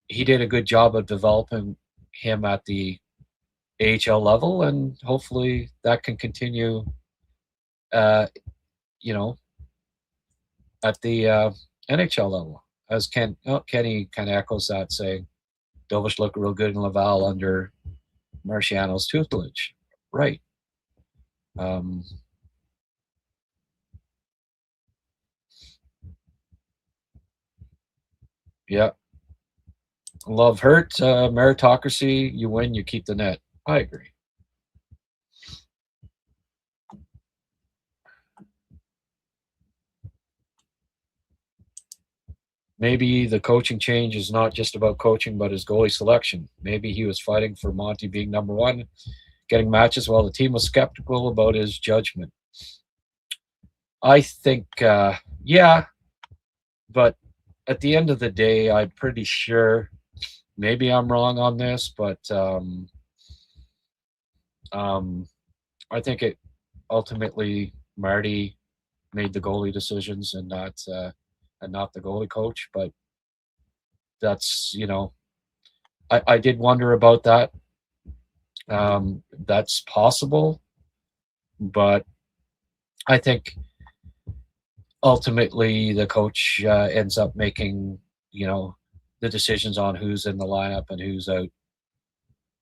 he did a good job of developing him at the AHL level, and hopefully that can continue, at the NHL level. As Kenny kind of echoes that, saying Dovish looked real good in Laval under Marciano's tutelage. Right. Yeah. Love hurt. Meritocracy. You win, you keep the net. I agree. Maybe the coaching change is not just about coaching, but his goalie selection. Maybe he was fighting for Monty being number one, getting matches while the team was skeptical about his judgment. I think, yeah, but at the end of the day, I'm pretty sure, maybe I'm wrong on this, but I think it ultimately Marty made the goalie decisions and not the goalie coach. But that's, I did wonder about that. That's possible, but I think ultimately the coach ends up making, the decisions on who's in the lineup and who's out.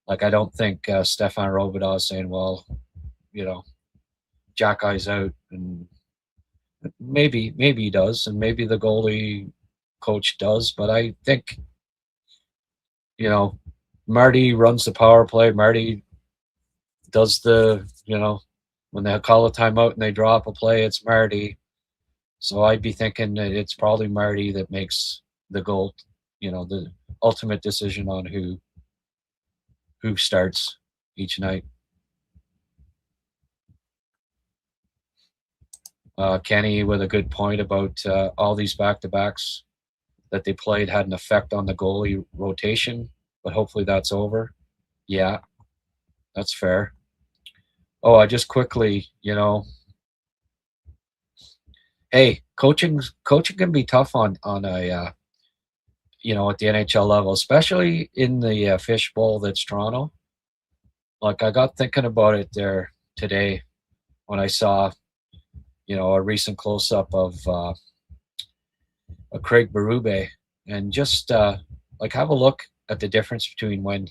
Like, I don't think Stefan Robidas is saying, well, Jack Eye's out, and maybe he does, and maybe the goalie coach does, but I think, Marty runs the power play. Marty does the, when they call a timeout and they drop a play, it's Marty. So I'd be thinking that it's probably Marty that makes the goal, the ultimate decision on who starts each night. Kenny with a good point about all these back-to-backs that they played had an effect on the goalie rotation, but hopefully that's over. Yeah, that's fair. Oh, I just quickly, hey, coaching can be tough on a at the NHL level, especially in the fishbowl that's Toronto. Like, I got thinking about it there today when I saw, a recent close-up of Craig Berube, and just have a look at the difference between when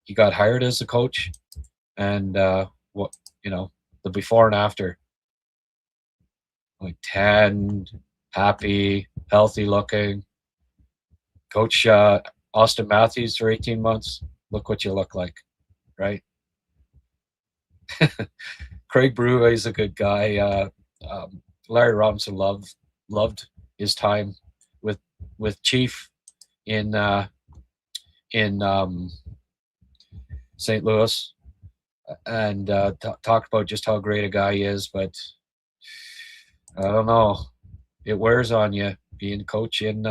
he got hired as a coach and what the before and after. Like, tan, happy, healthy looking. Coach Austin Matthews for 18 months. Look what you look like, right? Craig Berube is a good guy. Larry Robinson loved his time with Chief in St. Louis, and talked about just how great a guy he is. But I don't know, it wears on you being coach in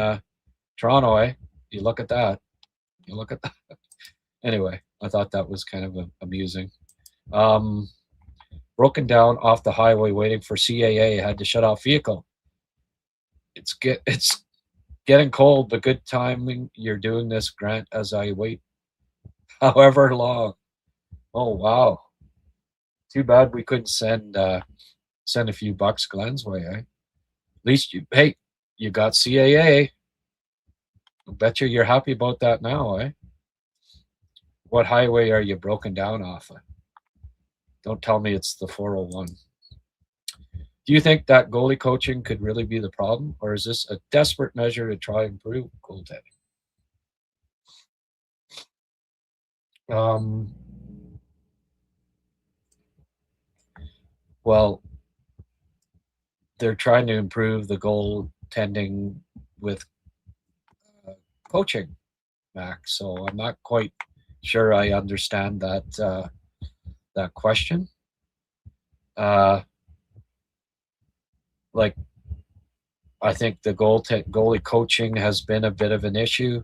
Toronto, eh? You look at that. Anyway, I thought that was kind of amusing. Broken down off the highway waiting for CAA, had to shut off vehicle. It's getting cold, but good timing. You're doing this, Grant, as I wait however long. Oh, wow. Too bad we couldn't send a few bucks Glenn's way, eh? At least you got CAA. I bet you're happy about that now, eh? What highway are you broken down off of? Don't tell me it's the 401. Do you think that goalie coaching could really be the problem, or is this a desperate measure to try and improve goaltending? Well, they're trying to improve the goaltending with coaching, Mac. So I'm not quite sure I understand that question. I think the goalie coaching has been a bit of an issue,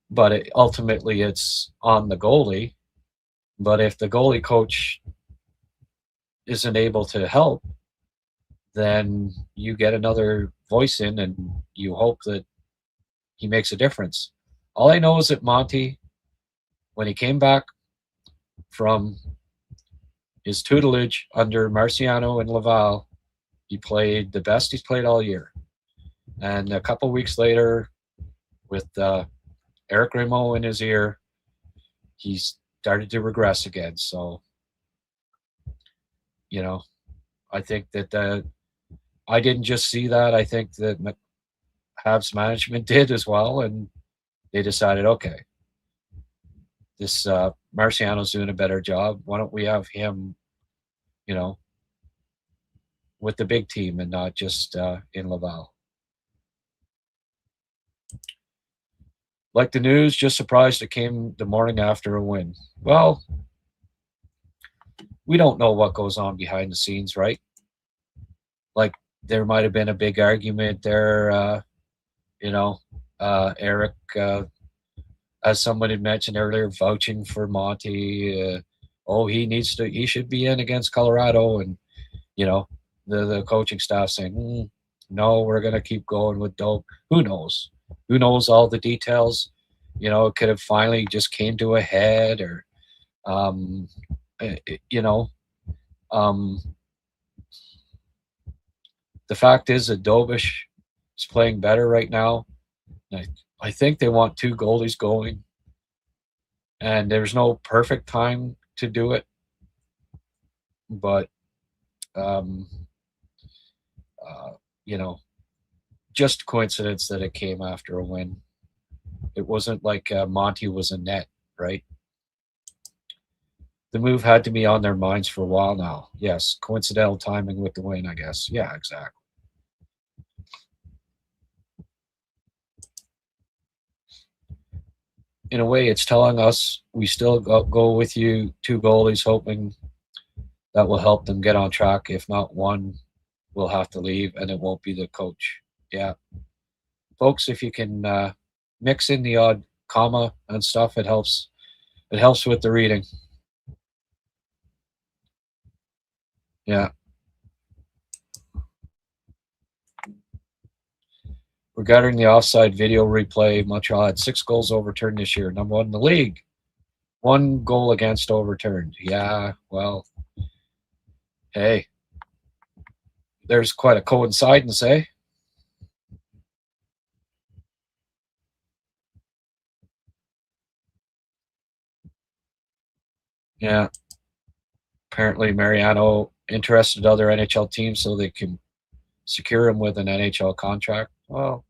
but ultimately it's on the goalie. But if the goalie coach isn't able to help, then you get another voice in and you hope that he makes a difference. All I know is that Monty, when he came back from his tutelage under Marciano and Laval, he played the best he's played all year. And a couple weeks later, with Eric Raymond in his ear, he started to regress again. So, I think that I didn't just see that. I think that Habs management did as well, and they decided, okay, this Marciano's doing a better job. Why don't we have him, with the big team and not just in Laval? Like the news, just surprised it came the morning after a win. Well, we don't know what goes on behind the scenes, right? Like, there might have been a big argument there, Eric, as somebody mentioned earlier, vouching for Monty. He should be in against Colorado, and the coaching staff saying, no, we're going to keep going with Dope. Who knows? Who knows all the details? It could have finally just came to a head, or, the fact is that Dobish is playing better right now. I think they want two goalies going, and there's no perfect time to do it, but just coincidence that it came after a win. It wasn't like Monty was a net, right? The move had to be on their minds for a while now. Yes, coincidental timing with the win, I guess. Yeah, exactly. In a way, it's telling us we still go with you, two goalies, hoping that will help them get on track. If not, one will have to leave, and it won't be the coach. Yeah. Folks, if you can mix in the odd comma and stuff, it helps. It helps with the reading. Yeah. Regarding the offside video replay, Montreal had 6 goals overturned this year, number 1 in the league. 1 goal against overturned. Yeah, well, hey, there's quite a coincidence, eh? Yeah. Apparently, Mariano interested other NHL teams so they can secure him with an NHL contract. Well,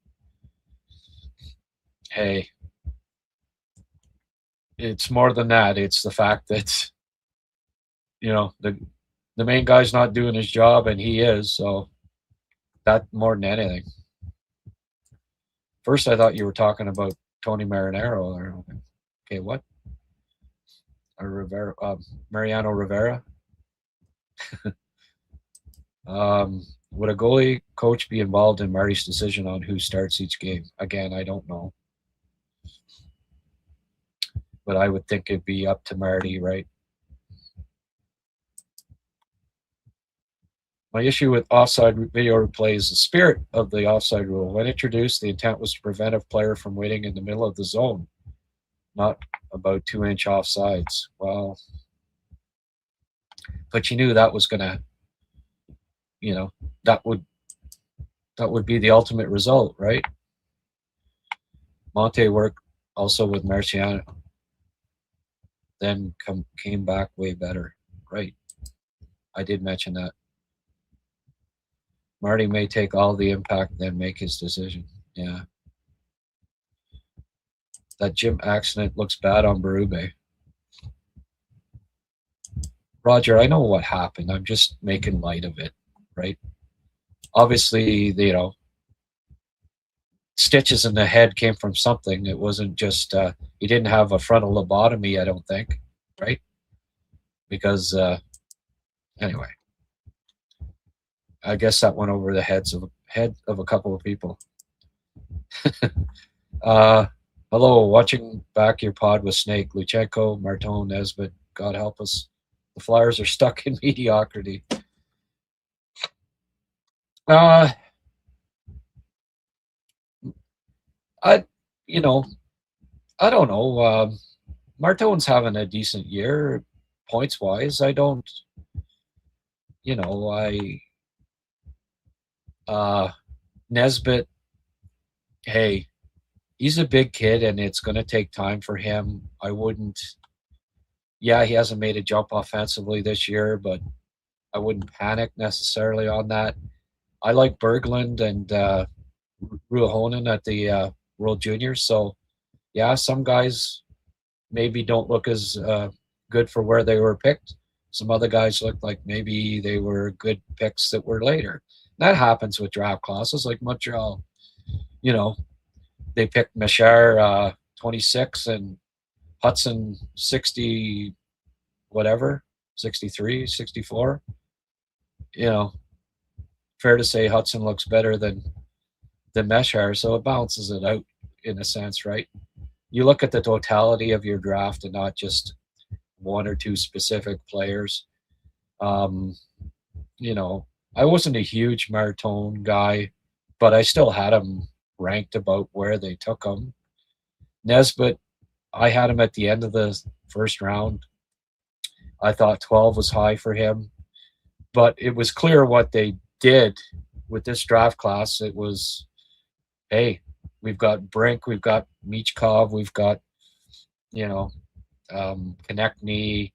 hey, it's more than that. It's the fact that, you know, the main guy's not doing his job, and he is, so that more than anything. First, I thought you were talking about Tony Marinaro. Okay, what? Or Rivera, Mariano Rivera. Would a goalie coach be involved in Marty's decision on who starts each game? Again, I don't know. But I would think it'd be up to Marty, right? My issue with offside video replay is the spirit of the offside rule. When introduced, the intent was to prevent a player from waiting in the middle of the zone, not about 2-inch offsides. Well, but you knew that was going to, you know, that would be the ultimate result, right? Monte worked also with Marciano, then came back way better, right? I did mention that. Marty may take all the impact, then make his decision. Yeah. That gym accident looks bad on Berube. Roger, I know what happened. I'm just making light of it, right? Obviously, you know, stitches in the head came from something. It wasn't just, he didn't have a frontal lobotomy, I don't think, right? Because, anyway, I guess that went over the head of a couple of people. Hello, watching back your pod with Snake, Luchenko, Martin, Nesbitt. God help us. The Flyers are stuck in mediocrity. You know, I don't know. Martin's having a decent year, points wise. I don't, you know, Nesbitt, hey, he's a big kid and it's going to take time for him. I wouldn't, yeah, he hasn't made a jump offensively this year, but I wouldn't panic necessarily on that. I like Berglund and Ruohonen at the World Juniors. So, yeah, some guys maybe don't look as good for where they were picked. Some other guys look like maybe they were good picks that were later. That happens with draft classes like Montreal. You know, they picked Machar 26 and Hudson 60, whatever, 63, 64. You know, fair to say Hudson looks better than Machar, so it balances it out in a sense, right? You look at the totality of your draft and not just one or two specific players. You know, I wasn't a huge Martin guy, but I still had him ranked about where they took him. Nesbitt, I had him at the end of the first round. I thought 12 was high for him, but it was clear what they did with this draft class. It was, hey, we've got Brink, we've got Michkov, we've got, you know, Konechny,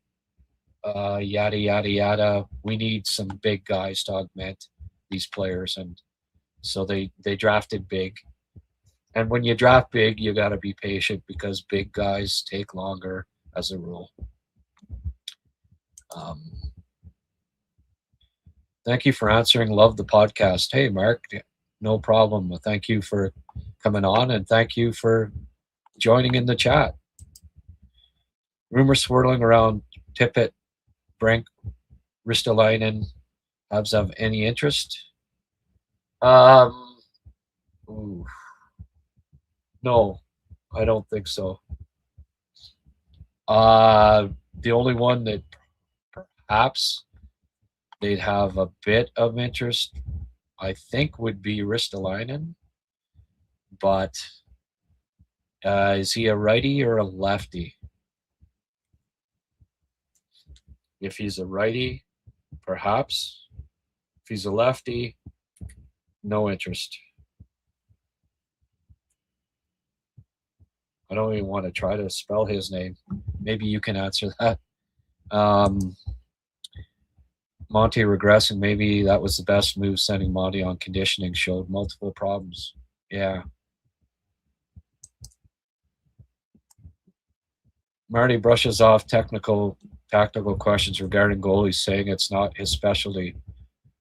yada, yada, yada. We need some big guys to augment these players. And so they drafted big. And when you draft big, you got to be patient because big guys take longer as a rule. Thank you for answering. Love the podcast. Hey, Mark, no problem. Thank you for coming on, and thank you for joining in the chat. Rumors swirling around Tippett, Brink, Ristolainen. Habs have any interest? Ooh. No, I don't think so. The only one that perhaps they'd have a bit of interest, I think, would be Ristolainen. But is he a righty or a lefty? If he's a righty, perhaps. If he's a lefty, no interest. I don't even want to try to spell his name. Maybe you can answer that. Monty regressing. Maybe that was the best move, sending Monty on conditioning. Showed multiple problems. Yeah. Marty brushes off tactical questions regarding goalies, saying it's not his specialty.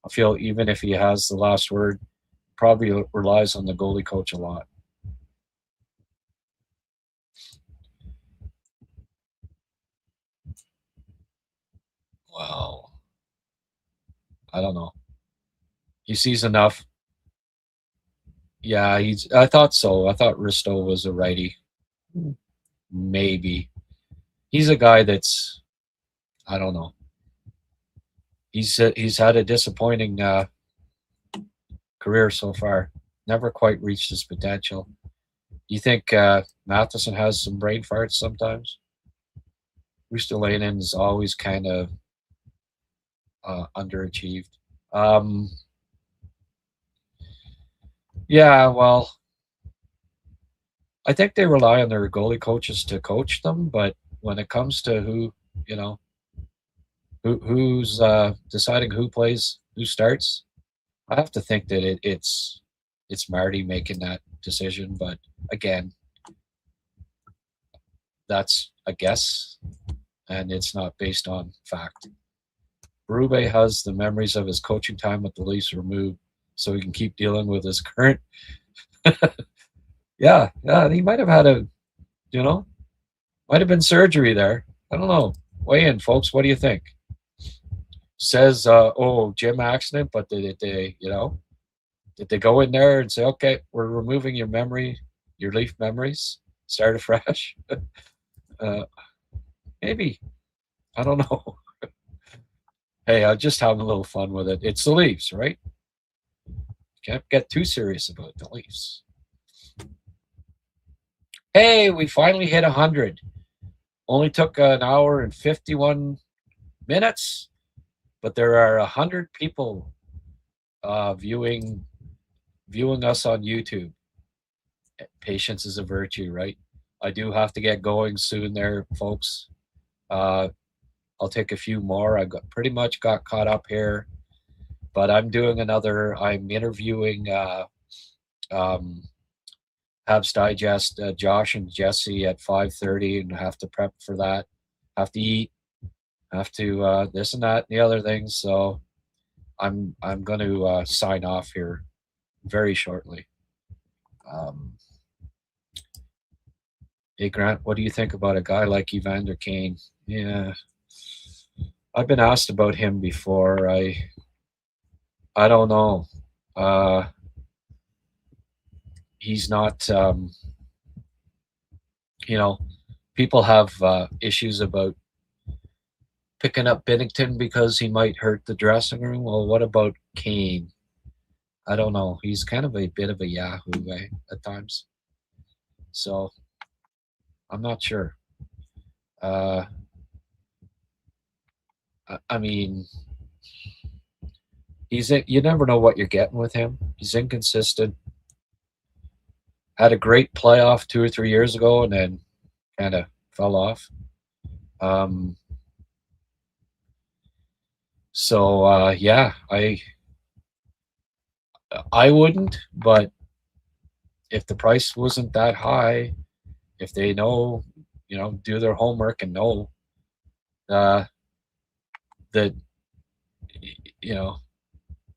I feel even if he has the last word, probably relies on the goalie coach a lot. Wow. I don't know. He sees enough. Yeah, I thought so. I thought Risto was a righty. Maybe. He's a guy that's, I don't know. He's had a disappointing career so far. Never quite reached his potential. You think Matheson has some brain farts sometimes? Ristolainen is always kind of underachieved. Yeah, well, I think they rely on their goalie coaches to coach them, but when it comes to who's deciding who plays, who starts, I have to think that it's Marty making that decision. But again, that's a guess, and it's not based on fact. Berube has the memories of his coaching time with the Leafs removed, so he can keep dealing with his current. Yeah, he might have had might have been surgery there. I don't know. Weigh in, folks. What do you think? Says, gym accident, but did they go in there and say, okay, we're removing your memory, your Leaf memories, start afresh? Maybe. I don't know. Hey, I'm just having a little fun with it. It's the Leafs, right? Can't get too serious about the Leafs. Hey, we finally hit 100. Only took an hour and 51 minutes, but there are 100 people viewing us on YouTube. Patience is a virtue, right? I do have to get going soon there, folks. I'll take a few more. I pretty much got caught up here, but I'm interviewing Habs Digest, Josh and Jesse at 5:30, and have to prep for that. Have to eat. Have to this and that and the other things. So I'm going to sign off here very shortly. Hey Grant, what do you think about a guy like Evander Kane? Yeah, I've been asked about him before. I don't know. He's not, people have issues about picking up Binnington because he might hurt the dressing room. Well, what about Kane? I don't know. He's kind of a bit of a yahoo guy at times. So I'm not sure. I mean, you never know what you're getting with him. He's inconsistent. Had a great playoff 2 or 3 years ago and then kind of fell off. Yeah, I wouldn't, but if the price wasn't that high, if they know, do their homework and know, that, you know,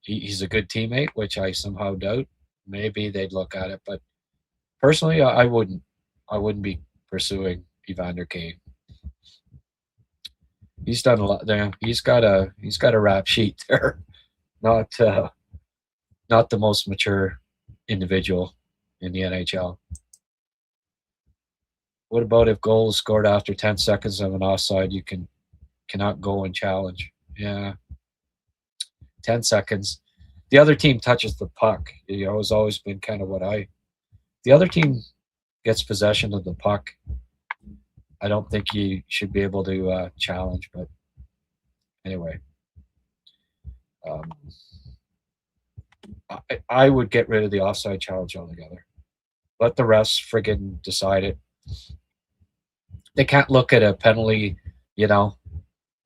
he's a good teammate, which I somehow doubt. Maybe they'd look at it, but personally, I wouldn't. I wouldn't be pursuing Evander Kane. He's done a lot there. He's got a rap sheet there. Not not the most mature individual in the NHL. What about if goals scored after 10 seconds of an offside? You cannot go and challenge. Yeah, 10 seconds. The other team touches the puck. You know, it's always been kind of the other team gets possession of the puck. I don't think you should be able to challenge, but anyway. I would get rid of the offside challenge altogether. Let the refs friggin' decide it. They can't look at a penalty, you know,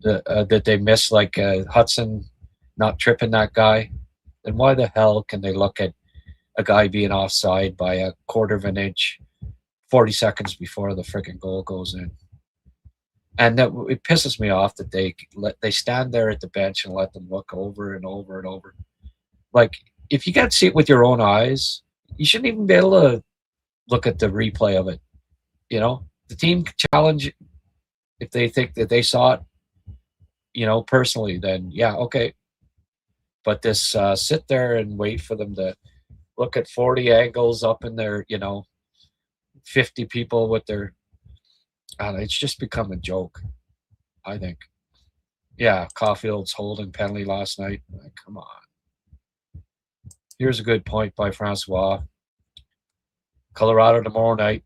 that they miss, like Hudson not tripping that guy. Then why the hell can they look at a guy being offside by a quarter of an inch 40 seconds before the friggin' goal goes in? And that it pisses me off that they stand there at the bench and let them look over and over and over. Like, if you can't see it with your own eyes, you shouldn't even be able to look at the replay of it. You know, the team can challenge if they think that they saw it, you know, personally, then yeah, okay. But this sit there and wait for them to look at 40 angles up in their, you know, 50 people with their, it's just become a joke, I think. Yeah, Caulfield's holding penalty last night. Like, come on. Here's a good point by Francois. Colorado tomorrow night,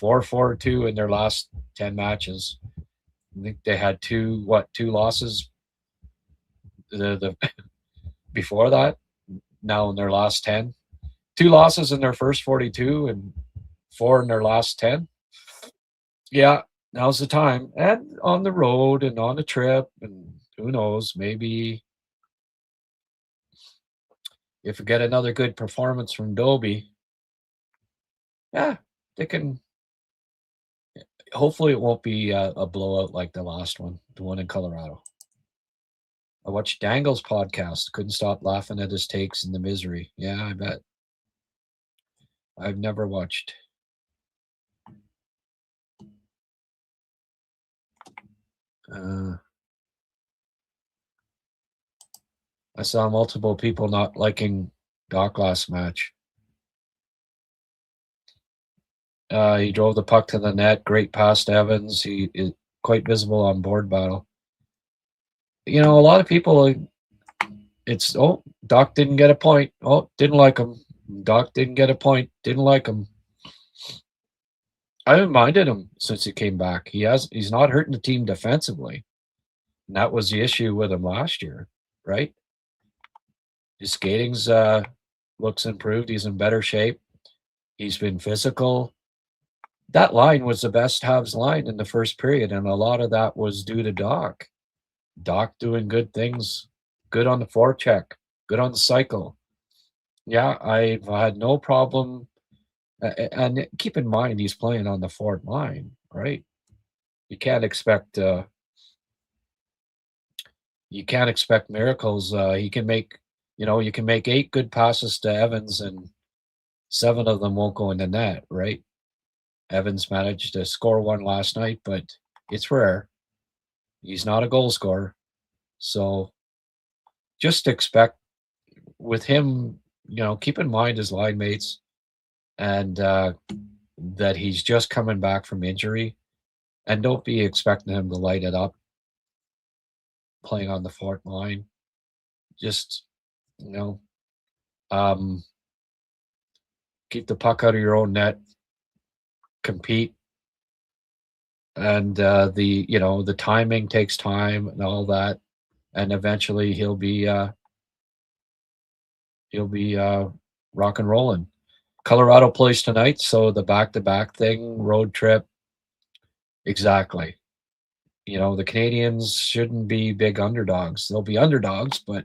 4-4-2 in their last 10 matches. I think they had two losses the before that. Now in their last 10. 2 losses in their first 42 and 4 in their last 10. Yeah, now's the time. And on the road and on a trip, and who knows, maybe if we get another good performance from Dobie, yeah, they can. Hopefully, it won't be a blowout like the last one, the one in Colorado. I watched Dangle's podcast. Couldn't stop laughing at his takes and the misery. Yeah, I bet. I've never watched. I saw multiple people not liking Doc last match. He drove the puck to the net. Great pass to Evans. He is quite visible on board battle. You know, a lot of people, it's, oh, Doc didn't get a point. Oh, didn't like him. Doc didn't get a point. Didn't like him. I haven't minded him since he came back. He's not hurting the team defensively. And that was the issue with him last year, right? His skating's looks improved. He's in better shape. He's been physical. That line was the best Habs line in the first period, and a lot of that was due to Doc. Doc doing good things, good on the forecheck, good on the cycle. Yeah, I've had no problem. And keep in mind, he's playing on the fourth line, right? You can't expect miracles. He can make, you can make 8 good passes to Evans, and 7 of them won't go in the net, right? Evans managed to score 1 last night, but it's rare. He's not a goal scorer. So just expect with him, keep in mind his line mates, and that he's just coming back from injury, and don't be expecting him to light it up playing on the fourth line. Just, keep the puck out of your own net, compete, and the timing takes time and all that, and eventually he'll be rock and rolling. Colorado plays tonight, so the back-to-back thing, road trip, exactly. The Canadians shouldn't be big underdogs. They'll be underdogs, but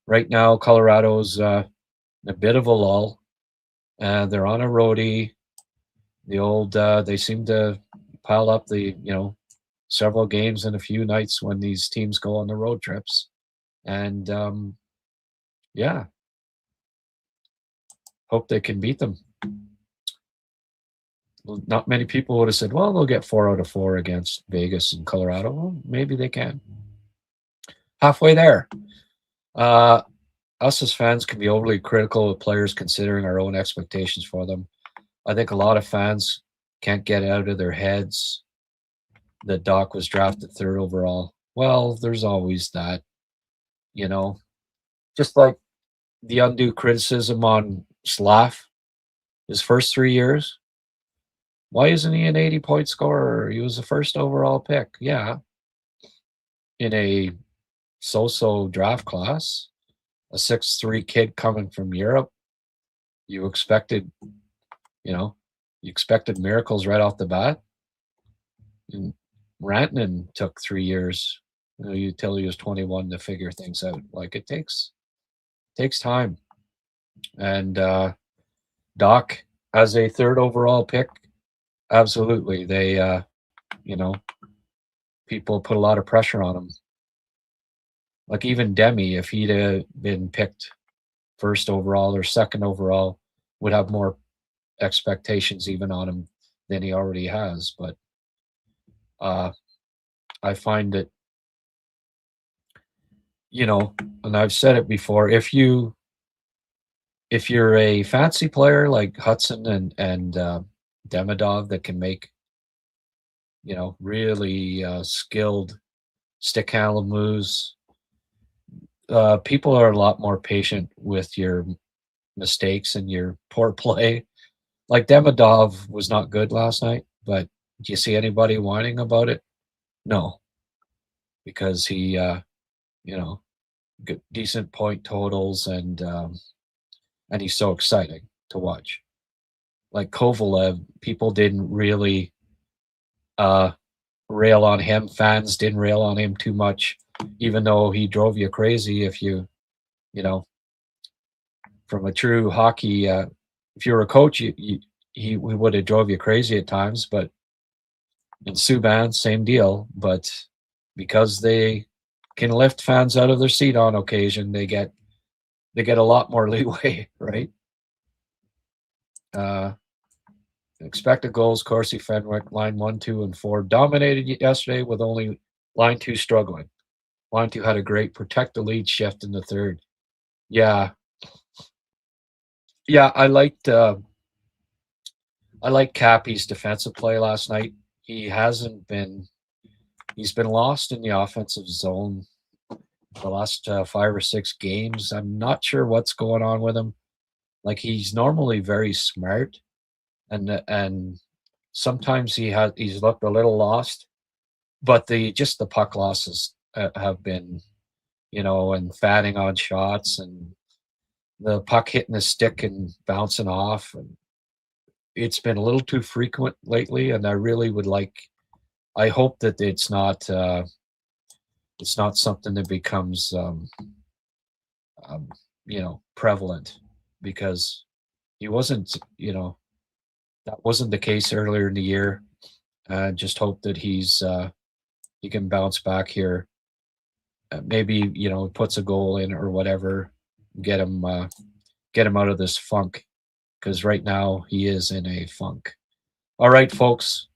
right now Colorado's in a bit of a lull. They're on a roadie. The old they seem to pile up the several games and a few nights when these teams go on the road trips. And yeah, hope they can beat them. Not many people would have said, well, they'll get 4 out of 4 against Vegas and Colorado. Well, maybe they can. Halfway there. Us as fans can be overly critical of players considering our own expectations for them. I think a lot of fans can't get out of their heads that Doc was drafted 3rd overall. Well, there's always that, you know, just like the undue criticism on Slav his first 3 years. Why isn't he an 80-point scorer? He was the 1st overall pick. Yeah. In a so-so draft class, a 6'3" kid coming from Europe, you expected miracles right off the bat. And Rantanen took 3 years, till he was 21 to figure things out. Like, it takes time. And Doc, as a 3rd overall pick, absolutely. They, people put a lot of pressure on him. Like even Demi, if he'd been picked 1st overall or 2nd overall, would have more expectations even on him than he already has. But I find that, and I've said it before, if you're a fancy player like Hudson and Demidov that can make, really skilled stick handle moves, people are a lot more patient with your mistakes and your poor play. Like Demidov was not good last night, but do you see anybody whining about it? No, because he, good, decent point totals and he's so exciting to watch. Like Kovalev, people didn't really rail on him. Fans didn't rail on him too much, even though he drove you crazy. If you from a true hockey, if you were a coach, we would have drove you crazy at times. But in Subban, same deal. But because they can lift fans out of their seat on occasion, they get a lot more leeway, right? Expected goals, Corsi, Fenwick, line 1, 2, and 4 dominated yesterday with only line 2 struggling. Line 2 had a great protect the lead shift in the 3rd. Yeah, I liked Cappy's defensive play last night. He's been lost in the offensive zone the last 5 or 6 games. I'm not sure what's going on with him. Like, he's normally very smart, and sometimes he's looked a little lost, but the puck losses have been, and fatting on shots and the puck hitting the stick and bouncing off, and it's been a little too frequent lately. And I really would I hope that it's not something that becomes prevalent, because he wasn't, that wasn't the case earlier in the year. Just hope that he can bounce back here. Maybe, puts a goal in or whatever, get him out of this funk, because right now he is in a funk. All right, folks,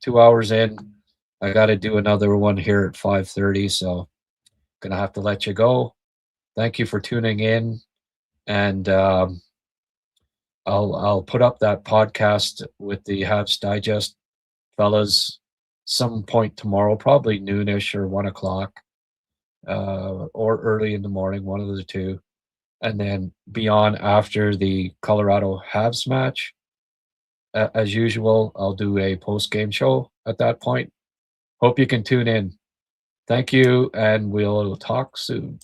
2 hours in. I got to do another one here at 5:30, so going to have to let you go. Thank you for tuning in, and I'll put up that podcast with the Habs Digest fellas some point tomorrow, probably noonish or 1 o'clock, or early in the morning, one of the two, and then be on after the Colorado Habs match. As usual, I'll do a post-game show at that point. Hope you can tune in. Thank you, and we'll talk soon.